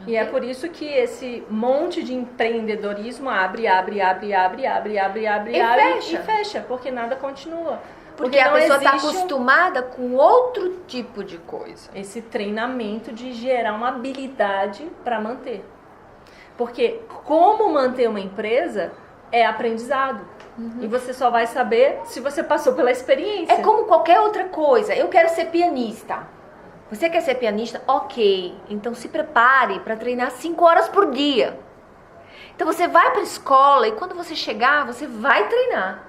E é por isso que esse monte de empreendedorismo abre e fecha, porque nada continua. Porque a pessoa está acostumada com outro tipo de coisa. Esse treinamento de gerar uma habilidade para manter. Porque como manter uma empresa é aprendizado. E você só vai saber se você passou pela experiência. É como qualquer outra coisa. Eu quero ser pianista. Você quer ser pianista? Ok. Então se prepare para treinar 5 horas por dia. Então você vai para a escola e quando você chegar, você vai treinar.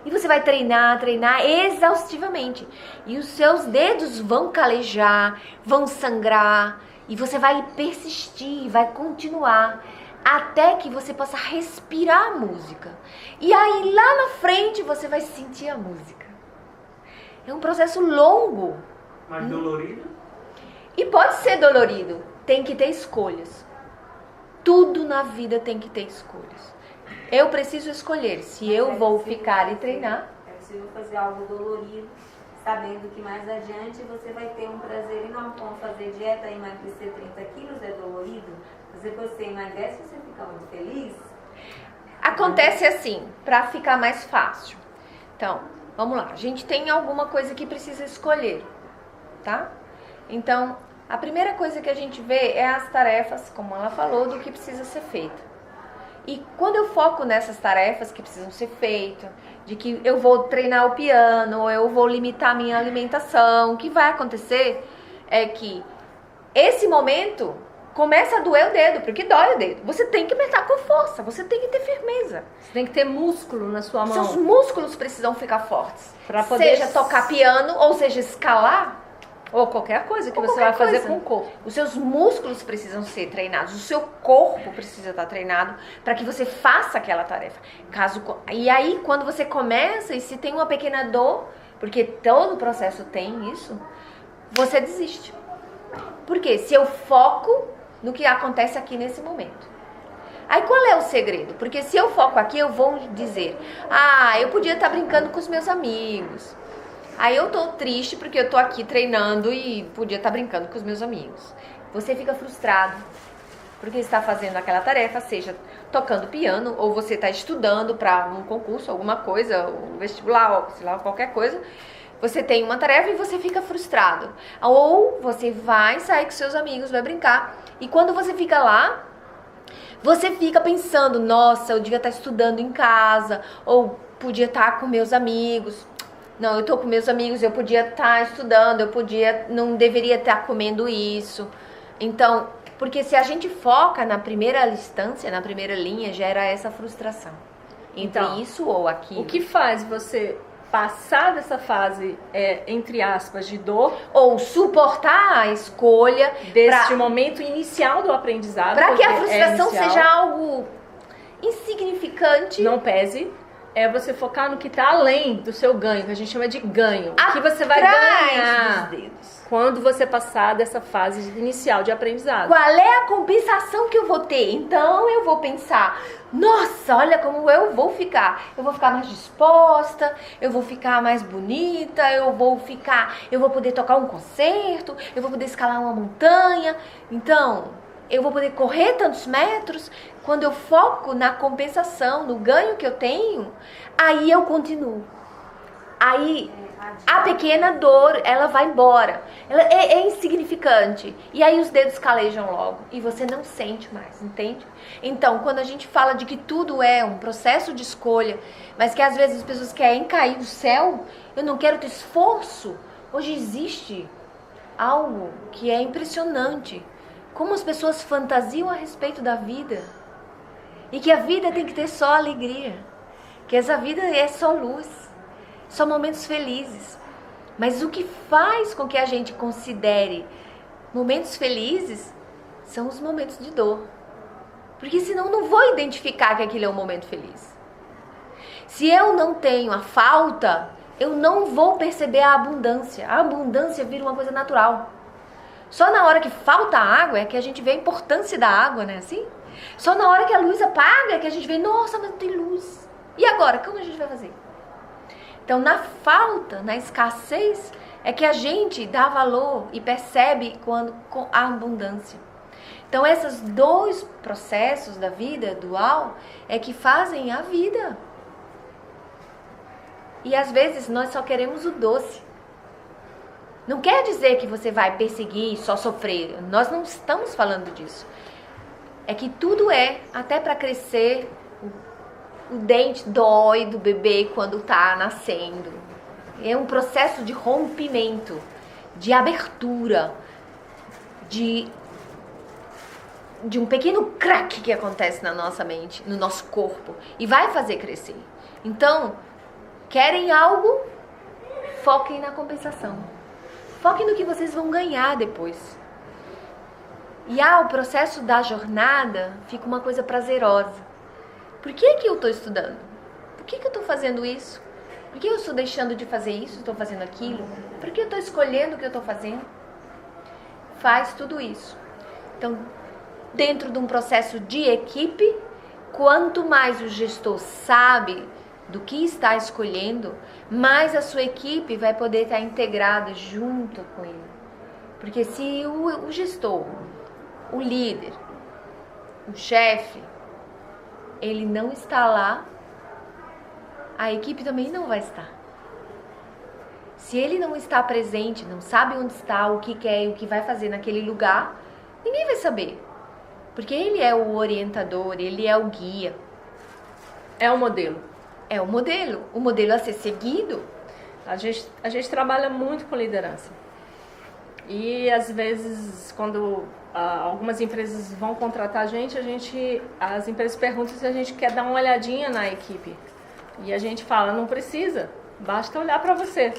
E você vai treinar exaustivamente. E os seus dedos vão calejar, vão sangrar. E você vai persistir, vai continuar. Até que você possa respirar a música. E aí lá na frente você vai sentir a música. É um processo longo. Mas dolorido? E pode ser dolorido. Tem que ter escolhas. Tudo na vida tem que ter escolhas. Eu preciso escolher se eu vou ficar e treinar. É possível fazer algo dolorido, sabendo que mais adiante você vai ter um prazer enorme. Como fazer dieta e emagrecer 30 quilos é dolorido. Mas depois você emagrece, você fica muito feliz. Acontece assim, para ficar mais fácil. Então, vamos lá. A gente tem alguma coisa que precisa escolher, tá? Então, a primeira coisa que a gente vê é as tarefas, como ela falou, do que precisa ser feito. E quando eu foco nessas tarefas que precisam ser feitas, de que eu vou treinar o piano, ou eu vou limitar a minha alimentação, o que vai acontecer é que esse momento começa a doer o dedo, porque dói o dedo. Você tem que apertar com força, você tem que ter firmeza. Você tem que ter músculo na sua mão. Seus músculos precisam ficar fortes. Pra poder... Seja tocar piano, ou seja escalar. Ou qualquer coisa que você vai fazer com o corpo. Os seus músculos precisam ser treinados, o seu corpo precisa estar treinado para que você faça aquela tarefa. E aí, quando você começa e se tem uma pequena dor, porque todo o processo tem isso, você desiste. Porque se eu foco no que acontece aqui nesse momento. Aí qual é o segredo? Porque se eu foco aqui, eu vou dizer, eu podia estar brincando com os meus amigos. Aí eu tô triste porque eu tô aqui treinando e podia estar brincando com os meus amigos. Você fica frustrado porque está fazendo aquela tarefa, seja tocando piano ou você está estudando para um concurso, alguma coisa, um vestibular, ou sei lá, qualquer coisa. Você tem uma tarefa e você fica frustrado. Ou você vai sair com seus amigos, vai brincar. E quando você fica lá, Você fica pensando, nossa, eu devia estar estudando em casa, ou podia estar com meus amigos. Não, eu tô com meus amigos, eu podia estar estudando, não deveria estar comendo isso. Então, porque se a gente foca na primeira instância, na primeira linha, gera essa frustração. Entre Então, isso ou aquilo. O que faz você passar dessa fase, entre aspas, de dor, ou suportar a escolha deste momento inicial do aprendizado, para que a porque frustração inicial, seja algo insignificante. não pese, é você focar no que está além do seu ganho, que a gente chama de ganho. O que você vai Atrás ganhar dos dedos. quando você passar dessa fase inicial de aprendizado. Qual é a compensação que eu vou ter? Então eu vou pensar, nossa, olha como eu vou ficar. Eu vou ficar mais disposta, eu vou ficar mais bonita, eu vou poder tocar um concerto, eu vou poder escalar uma montanha. Então, eu vou poder correr tantos metros. Quando eu foco na compensação, no ganho que eu tenho, aí eu continuo. Aí a pequena dor, ela vai embora. Ela é insignificante. E aí os dedos calejam logo. E você não sente mais, entende? Então, quando a gente fala de que tudo é um processo de escolha, mas que às vezes as pessoas querem cair do céu, eu não quero ter esforço. Hoje existe algo que é impressionante. Como as pessoas fantasiam a respeito da vida. E que a vida tem que ter só alegria. Que essa vida é só luz. Só momentos felizes. Mas o que faz com que a gente considere momentos felizes são os momentos de dor. Porque senão não vou identificar que aquilo é um momento feliz. Se eu não tenho a falta, eu não vou perceber a abundância. A abundância vira uma coisa natural. Só na hora que falta água é que a gente vê a importância da água, né? Assim? Só na hora que a luz apaga é que a gente vê, nossa, mas não tem luz. E agora, como a gente vai fazer? Então, na falta, na escassez, é que a gente dá valor e percebe com a abundância. Então, esses dois processos da vida dual é que fazem a vida. E às vezes nós só queremos o doce. Não quer dizer que você vai perseguir e só sofrer. Nós não estamos falando disso. É que tudo até para crescer, o dente dói do bebê quando está nascendo. É um processo de rompimento, de abertura, de um pequeno crack que acontece na nossa mente, no nosso corpo. E vai fazer crescer. Então, querem algo? Foquem na compensação. Foquem no que vocês vão ganhar depois. E o processo da jornada fica uma coisa prazerosa. Por que eu estou estudando? Por que eu estou fazendo isso? Por que eu estou deixando de fazer isso? Estou fazendo aquilo? Por que eu estou escolhendo o que eu estou fazendo? Faz tudo isso. Então, dentro de um processo de equipe, quanto mais o gestor sabe do que está escolhendo, mais a sua equipe vai poder estar integrada junto com ele. Porque se o gestor, o líder, o chefe, ele não está lá, a equipe também não vai estar. Se ele não está presente, não sabe onde está, o que quer e o que vai fazer naquele lugar, ninguém vai saber. Porque ele é o orientador, ele é o guia. É o modelo. É o modelo a ser seguido. A gente trabalha muito com liderança. E às vezes, quando algumas empresas vão contratar a gente, as empresas perguntam se a gente quer dar uma olhadinha na equipe. E a gente fala, não precisa, basta olhar para você.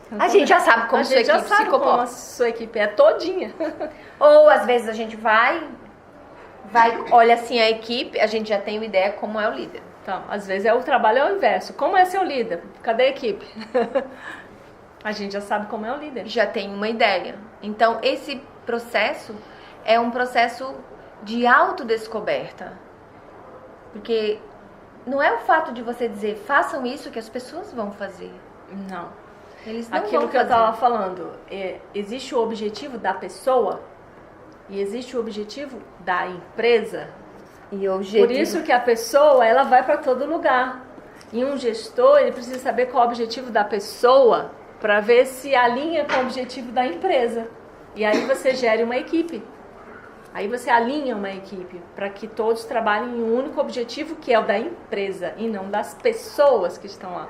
Então, a gente já sabe como sua equipe se comporta. Como a sua equipe é todinha. Ou às vezes a gente vai, olha assim a equipe, a gente já tem uma ideia como é o líder. Então, às vezes o trabalho é o inverso. Como é seu líder? Cadê a equipe? A gente já sabe como é o líder. Já tem uma ideia. Então, esse processo é um processo de autodescoberta. Porque não é o fato de você dizer, façam isso que as pessoas vão fazer. Não. Eles não Aquilo vão que fazer. eu estava falando, existe o objetivo da pessoa e existe o objetivo da empresa. E o objetivo... Por isso que a pessoa, ela vai para todo lugar. E um gestor, ele precisa saber qual é o objetivo da pessoa para ver se alinha com o objetivo da empresa. E aí você gere uma equipe. Aí você alinha uma equipe para que todos trabalhem em um único objetivo, que é o da empresa e não das pessoas que estão lá.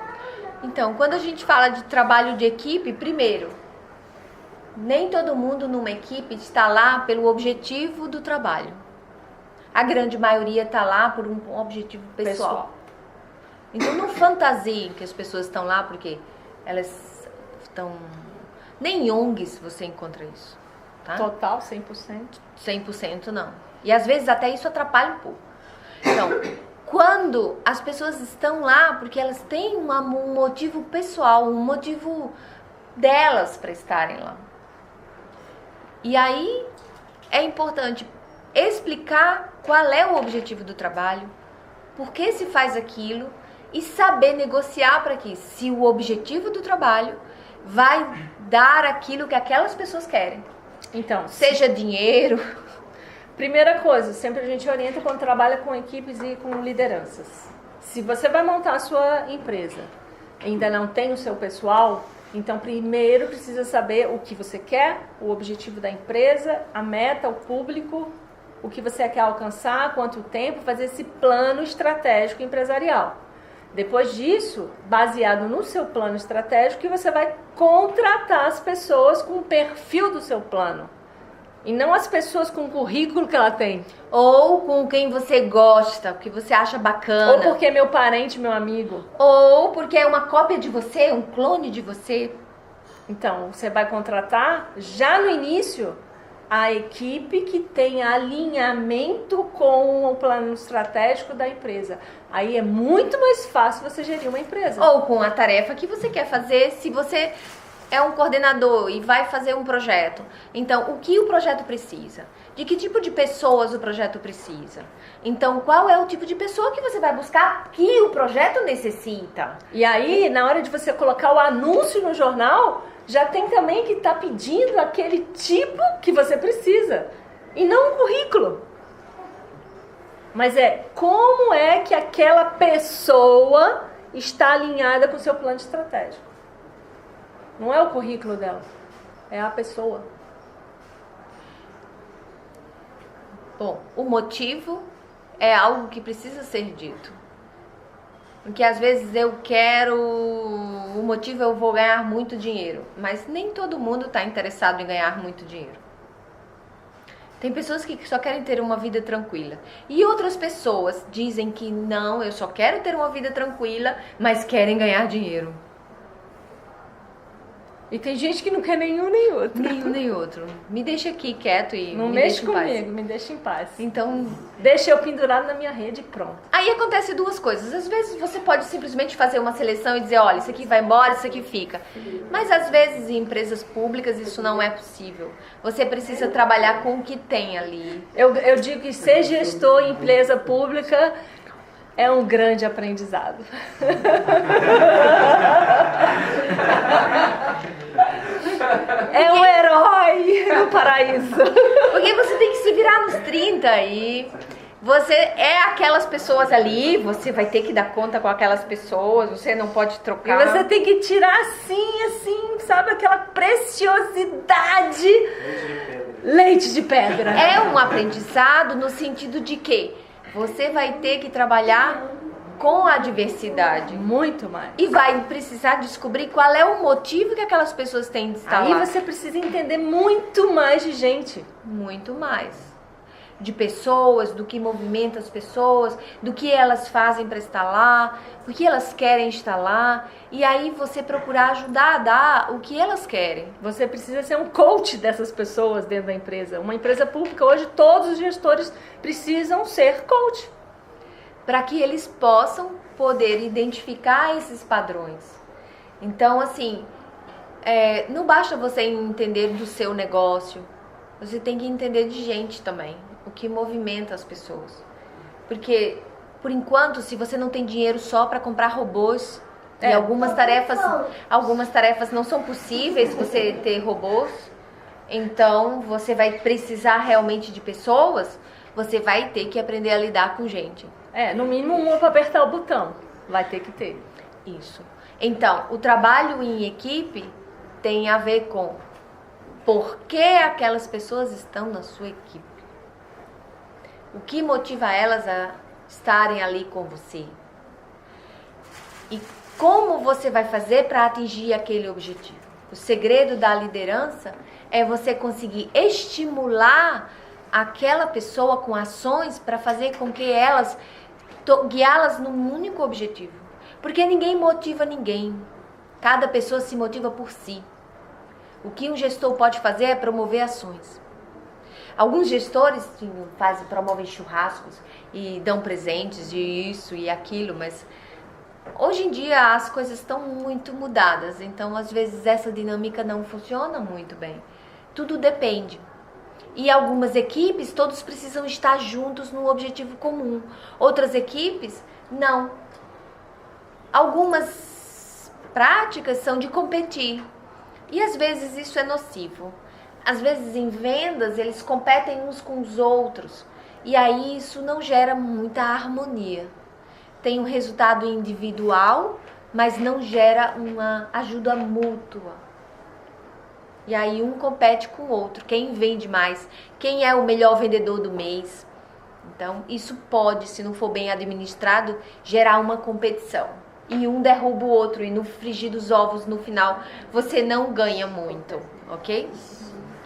Então, quando a gente fala de trabalho de equipe, primeiro, nem todo mundo numa equipe está lá pelo objetivo do trabalho. A grande maioria está lá por um objetivo pessoal. Então, não fantasiem que as pessoas estão lá porque elas estão... Nem em ONGs você encontra isso. Tá? Total, 100%? 100% não. E às vezes até isso atrapalha um pouco. Então, quando as pessoas estão lá porque elas têm um motivo pessoal, um motivo delas para estarem lá. E aí é importante explicar qual é o objetivo do trabalho, por que se faz aquilo e saber negociar para que, se o objetivo do trabalho vai dar aquilo que aquelas pessoas querem. Então, seja dinheiro. Primeira coisa, sempre a gente orienta quando trabalha com equipes e com lideranças. Se você vai montar a sua empresa, ainda não tem o seu pessoal, então primeiro precisa saber o que você quer, o objetivo da empresa, a meta, o público, o que você quer alcançar, quanto tempo, fazer esse plano estratégico empresarial. Depois disso, baseado no seu plano estratégico, que você vai contratar as pessoas com o perfil do seu plano. E não as pessoas com o currículo que ela tem. Ou com quem você gosta, que você acha bacana. Ou porque é meu parente, meu amigo. Ou porque é uma cópia de você, um clone de você. Então, você vai contratar já no início a equipe que tem alinhamento com o plano estratégico da empresa. Aí é muito mais fácil você gerir uma empresa. Ou com a tarefa que você quer fazer, se você é um coordenador e vai fazer um projeto. Então, o que o projeto precisa? De que tipo de pessoas o projeto precisa? Então, qual é o tipo de pessoa que você vai buscar que o projeto necessita? E aí, na hora de você colocar o anúncio no jornal, já tem também que estar pedindo aquele tipo que você precisa. E não um currículo. Mas como é que aquela pessoa está alinhada com o seu plano estratégico. Não é o currículo dela, é a pessoa. Bom, o motivo é algo que precisa ser dito. Porque às vezes o motivo eu vou ganhar muito dinheiro, mas nem todo mundo está interessado em ganhar muito dinheiro. Tem pessoas que só querem ter uma vida tranquila. E outras pessoas dizem que não, eu só quero ter uma vida tranquila, mas querem ganhar dinheiro. E tem gente que não quer nenhum nem outro. Nenhum nem outro. Me deixa aqui quieto e não me mexe deixa em paz. comigo, me deixa em paz. Então, deixa eu pendurado na minha rede e pronto. Aí acontece duas coisas. Às vezes você pode simplesmente fazer uma seleção e dizer, olha, isso aqui vai embora, isso aqui fica. Mas às vezes em empresas públicas isso não é possível. Você precisa trabalhar com o que tem ali. Eu digo que ser gestor em empresa pública é um grande aprendizado. É um herói no paraíso. Porque você tem que se virar nos 30 e você é aquelas pessoas ali, você vai ter que dar conta com aquelas pessoas, você não pode trocar. E você tem que tirar assim, sabe, aquela preciosidade. Leite de pedra. É um aprendizado no sentido de que você vai ter que trabalhar com a diversidade. Muito mais. E vai precisar descobrir qual é o motivo que aquelas pessoas têm de estar lá. Aí você precisa entender muito mais de gente. Muito mais. De pessoas, do que movimenta as pessoas, do que elas fazem para estar lá, do que elas querem estar lá. E aí você procurar ajudar a dar o que elas querem. Você precisa ser um coach dessas pessoas dentro da empresa. Uma empresa pública, hoje todos os gestores precisam ser coach. Para que eles possam poder identificar esses padrões. Então, assim, não basta você entender do seu negócio, você tem que entender de gente também, o que movimenta as pessoas. Porque, por enquanto, se você não tem dinheiro só para comprar robôs, e algumas tarefas não são possíveis você ter robôs, então você vai precisar realmente de pessoas, você vai ter que aprender a lidar com gente. No mínimo uma para apertar o botão. Vai ter que ter. Isso. Então, o trabalho em equipe tem a ver com por que aquelas pessoas estão na sua equipe. O que motiva elas a estarem ali com você? E como você vai fazer para atingir aquele objetivo? O segredo da liderança é você conseguir estimular aquela pessoa com ações para fazer com que elas, guiá-las num único objetivo. Porque ninguém motiva ninguém. Cada pessoa se motiva por si. O que um gestor pode fazer é promover ações. Alguns gestores promovem churrascos e dão presentes de isso e aquilo, mas hoje em dia as coisas estão muito mudadas, então às vezes essa dinâmica não funciona muito bem. Tudo depende. E algumas equipes, todos precisam estar juntos num objetivo comum. Outras equipes, não. Algumas práticas são de competir. E às vezes isso é nocivo. Às vezes em vendas eles competem uns com os outros. E aí isso não gera muita harmonia. Tem um resultado individual, mas não gera uma ajuda mútua. E aí um compete com o outro. Quem vende mais? Quem é o melhor vendedor do mês? Então isso pode, se não for bem administrado, gerar uma competição. E um derruba o outro. E no frigir dos ovos, no final, você não ganha muito. Ok?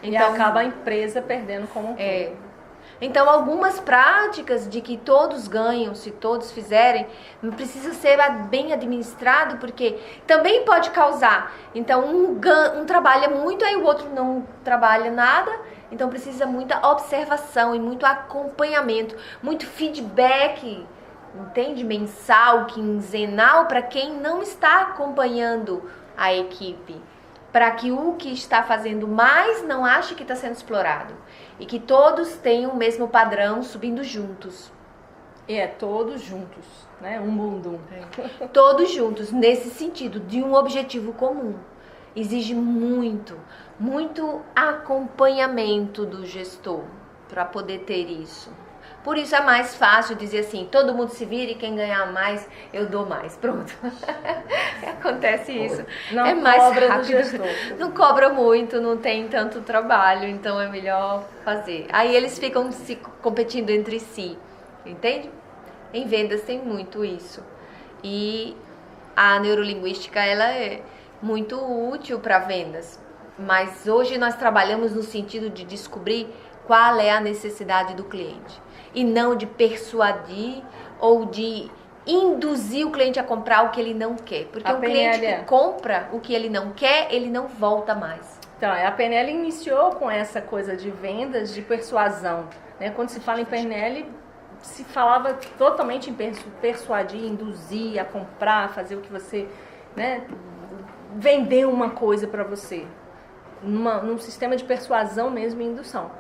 Então, e acaba a empresa perdendo como um todo. Então, algumas práticas de que todos ganham, se todos fizerem, precisa ser bem administrado, porque também pode causar. Então, um trabalha muito, aí o outro não trabalha nada. Então, precisa muita observação e muito acompanhamento, muito feedback, entende? Mensal, quinzenal, para quem não está acompanhando a equipe. Para que o que está fazendo mais não ache que está sendo explorado. E que todos tenham o mesmo padrão subindo juntos. Todos juntos, né? Um mundo. Todos juntos, nesse sentido, de um objetivo comum. Exige muito acompanhamento do gestor para poder ter isso. Por isso é mais fácil dizer assim, todo mundo se vira e quem ganhar mais, eu dou mais. Pronto. Acontece isso. Não é mais cobra rápido. Do gestor. Não cobra muito, não tem tanto trabalho, então é melhor fazer. Aí eles ficam se competindo entre si, entende? Em vendas tem muito isso. E a neurolinguística, ela é muito útil para vendas. Mas hoje nós trabalhamos no sentido de descobrir qual é a necessidade do cliente. E não de persuadir ou de induzir o cliente a comprar o que ele não quer. Porque o cliente que compra o que ele não quer, ele não volta mais. Então, a PNL iniciou com essa coisa de vendas, de persuasão. Né? Quando se fala em PNL, se falava totalmente em persuadir, induzir a comprar, fazer o que você... né? Vender uma coisa para você. Num sistema de persuasão mesmo e indução.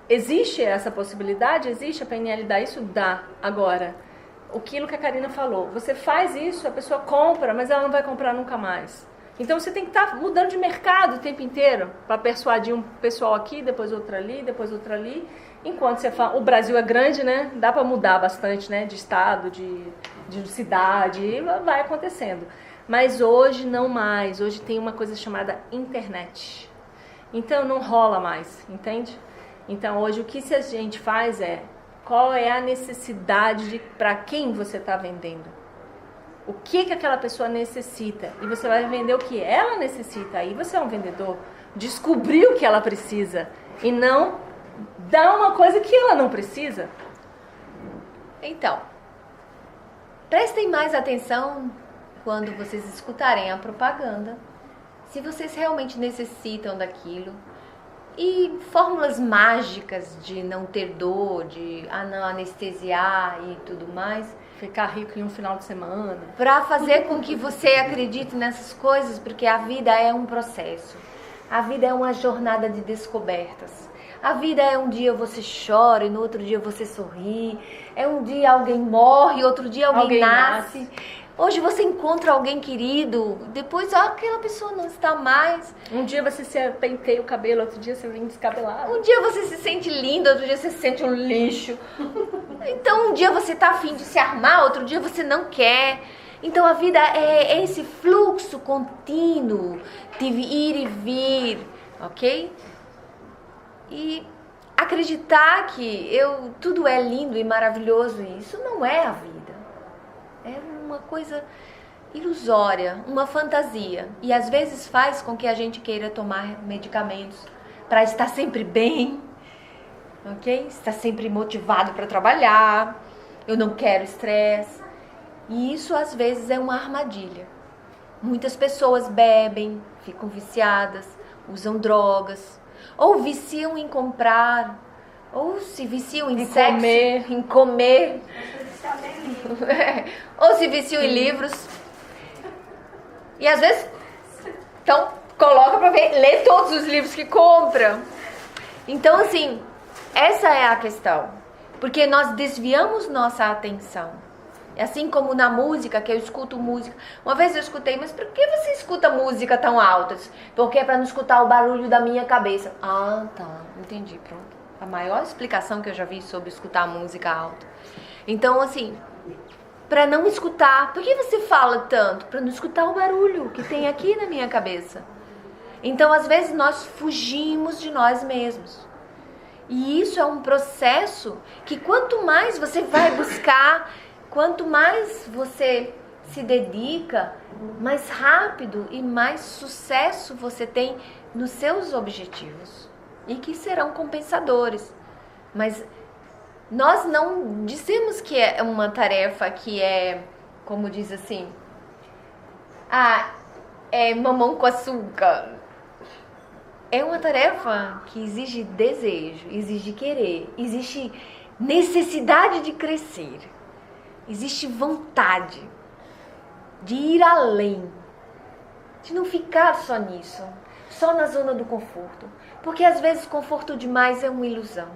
Existe essa possibilidade? Existe a PNL dá isso? Dá. Agora, aquilo que a Karina falou, você faz isso, a pessoa compra, mas ela não vai comprar nunca mais. Então você tem que estar mudando de mercado o tempo inteiro para persuadir um pessoal aqui, depois outro ali, depois outro ali. Enquanto você fala, o Brasil é grande, né? Dá para mudar bastante, né? De estado, de cidade, vai acontecendo. Mas hoje não mais. Hoje tem uma coisa chamada internet. Então não rola mais, entende? Então hoje o que a gente faz é qual é a necessidade para quem você está vendendo. O que aquela pessoa necessita. E você vai vender o que ela necessita. Aí você é um vendedor. Descobrir o que ela precisa. E não dar uma coisa que ela não precisa. Então, prestem mais atenção quando vocês escutarem a propaganda. Se vocês realmente necessitam daquilo. E fórmulas mágicas de não ter dor, de não anestesiar e tudo mais. Ficar rico em um final de semana. Para fazer com que você acredite nessas coisas, porque a vida é um processo. A vida é uma jornada de descobertas. A vida é um dia você chora e no outro dia você sorri. É um dia alguém morre, outro dia alguém nasce. Hoje você encontra alguém querido, depois aquela pessoa não está mais. Um dia você se penteia o cabelo, outro dia você vem descabelado. Um dia você se sente lindo, outro dia você se sente um lixo. Então um dia você está afim de se armar, outro dia você não quer. Então a vida é esse fluxo contínuo de ir e vir, ok? E acreditar que tudo é lindo e maravilhoso, isso não é a vida. É uma coisa ilusória, uma fantasia. E às vezes faz com que a gente queira tomar medicamentos para estar sempre bem, ok? Estar sempre motivado para trabalhar. Eu não quero estresse. E isso às vezes é uma armadilha. Muitas pessoas bebem, ficam viciadas, usam drogas, ou viciam em comprar, ou se viciam em sexo, em comer, ou se viciam em livros. E às vezes, então, coloca para ver, lê todos os livros que compra. Então, assim, essa é a questão. Porque nós desviamos nossa atenção. Assim como na música, que eu escuto música. Uma vez eu escutei, mas por que você escuta música tão alta? Porque é para não escutar o barulho da minha cabeça. Ah, tá, entendi, pronto. A maior explicação que eu já vi sobre escutar música alta. Então, assim, para não escutar. Por que você fala tanto? Para não escutar o barulho que tem aqui na minha cabeça. Então, às vezes, nós fugimos de nós mesmos. E isso é um processo que quanto mais você vai buscar, quanto mais você se dedica, mais rápido e mais sucesso você tem nos seus objetivos. E que serão compensadores. Mas nós não dizemos que é uma tarefa que é, como diz assim, é mamão com açúcar. É uma tarefa que exige desejo, exige querer, existe necessidade de crescer, existe vontade de ir além, de não ficar só nisso, só na zona do conforto. Porque às vezes conforto demais é uma ilusão.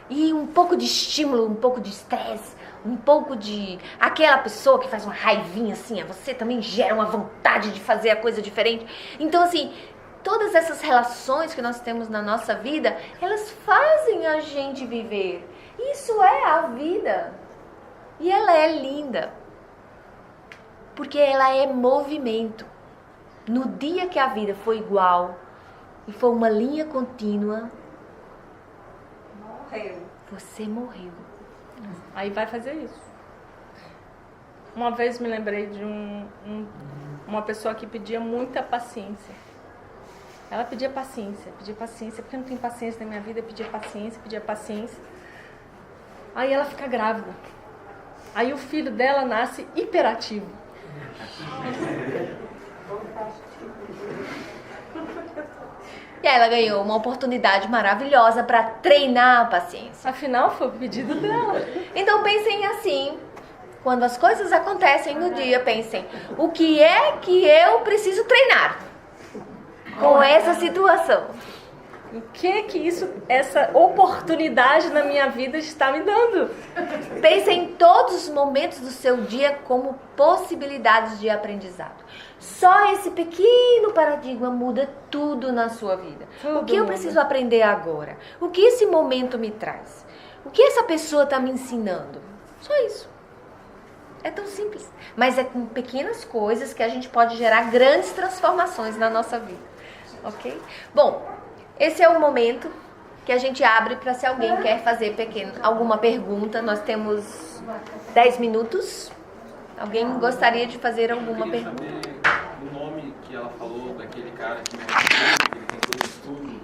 E um pouco de estímulo, um pouco de estresse, um pouco de... aquela pessoa que faz uma raivinha assim, você também gera uma vontade de fazer a coisa diferente. Então assim, todas essas relações que nós temos na nossa vida, elas fazem a gente viver. Isso é a vida. E ela é linda. Porque ela é movimento. No dia que a vida foi igual e foi uma linha contínua, você morreu. Aí vai fazer isso. Uma vez me lembrei de uma pessoa que pedia muita paciência. Ela pedia paciência, porque eu não tenho paciência na minha vida, pedia paciência. Aí ela fica grávida. Aí o filho dela nasce hiperativo. E aí ela ganhou uma oportunidade maravilhosa para treinar a paciência. Afinal, foi o pedido dela. Então pensem assim, quando as coisas acontecem no dia, pensem, o que é que eu preciso treinar com essa situação? O que essa oportunidade na minha vida está me dando? Pense em todos os momentos do seu dia como possibilidades de aprendizado. Só esse pequeno paradigma muda tudo na sua vida. O que eu preciso aprender agora? O que esse momento me traz? O que essa pessoa está me ensinando? Só isso. É tão simples. Mas é com pequenas coisas que a gente pode gerar grandes transformações na nossa vida. Ok? Bom, esse é o momento que a gente abre para se alguém quer fazer alguma pergunta. Nós temos 10 minutos. Alguém gostaria de fazer alguma pergunta? Saber o nome que ela falou daquele cara que ele tem todo estudo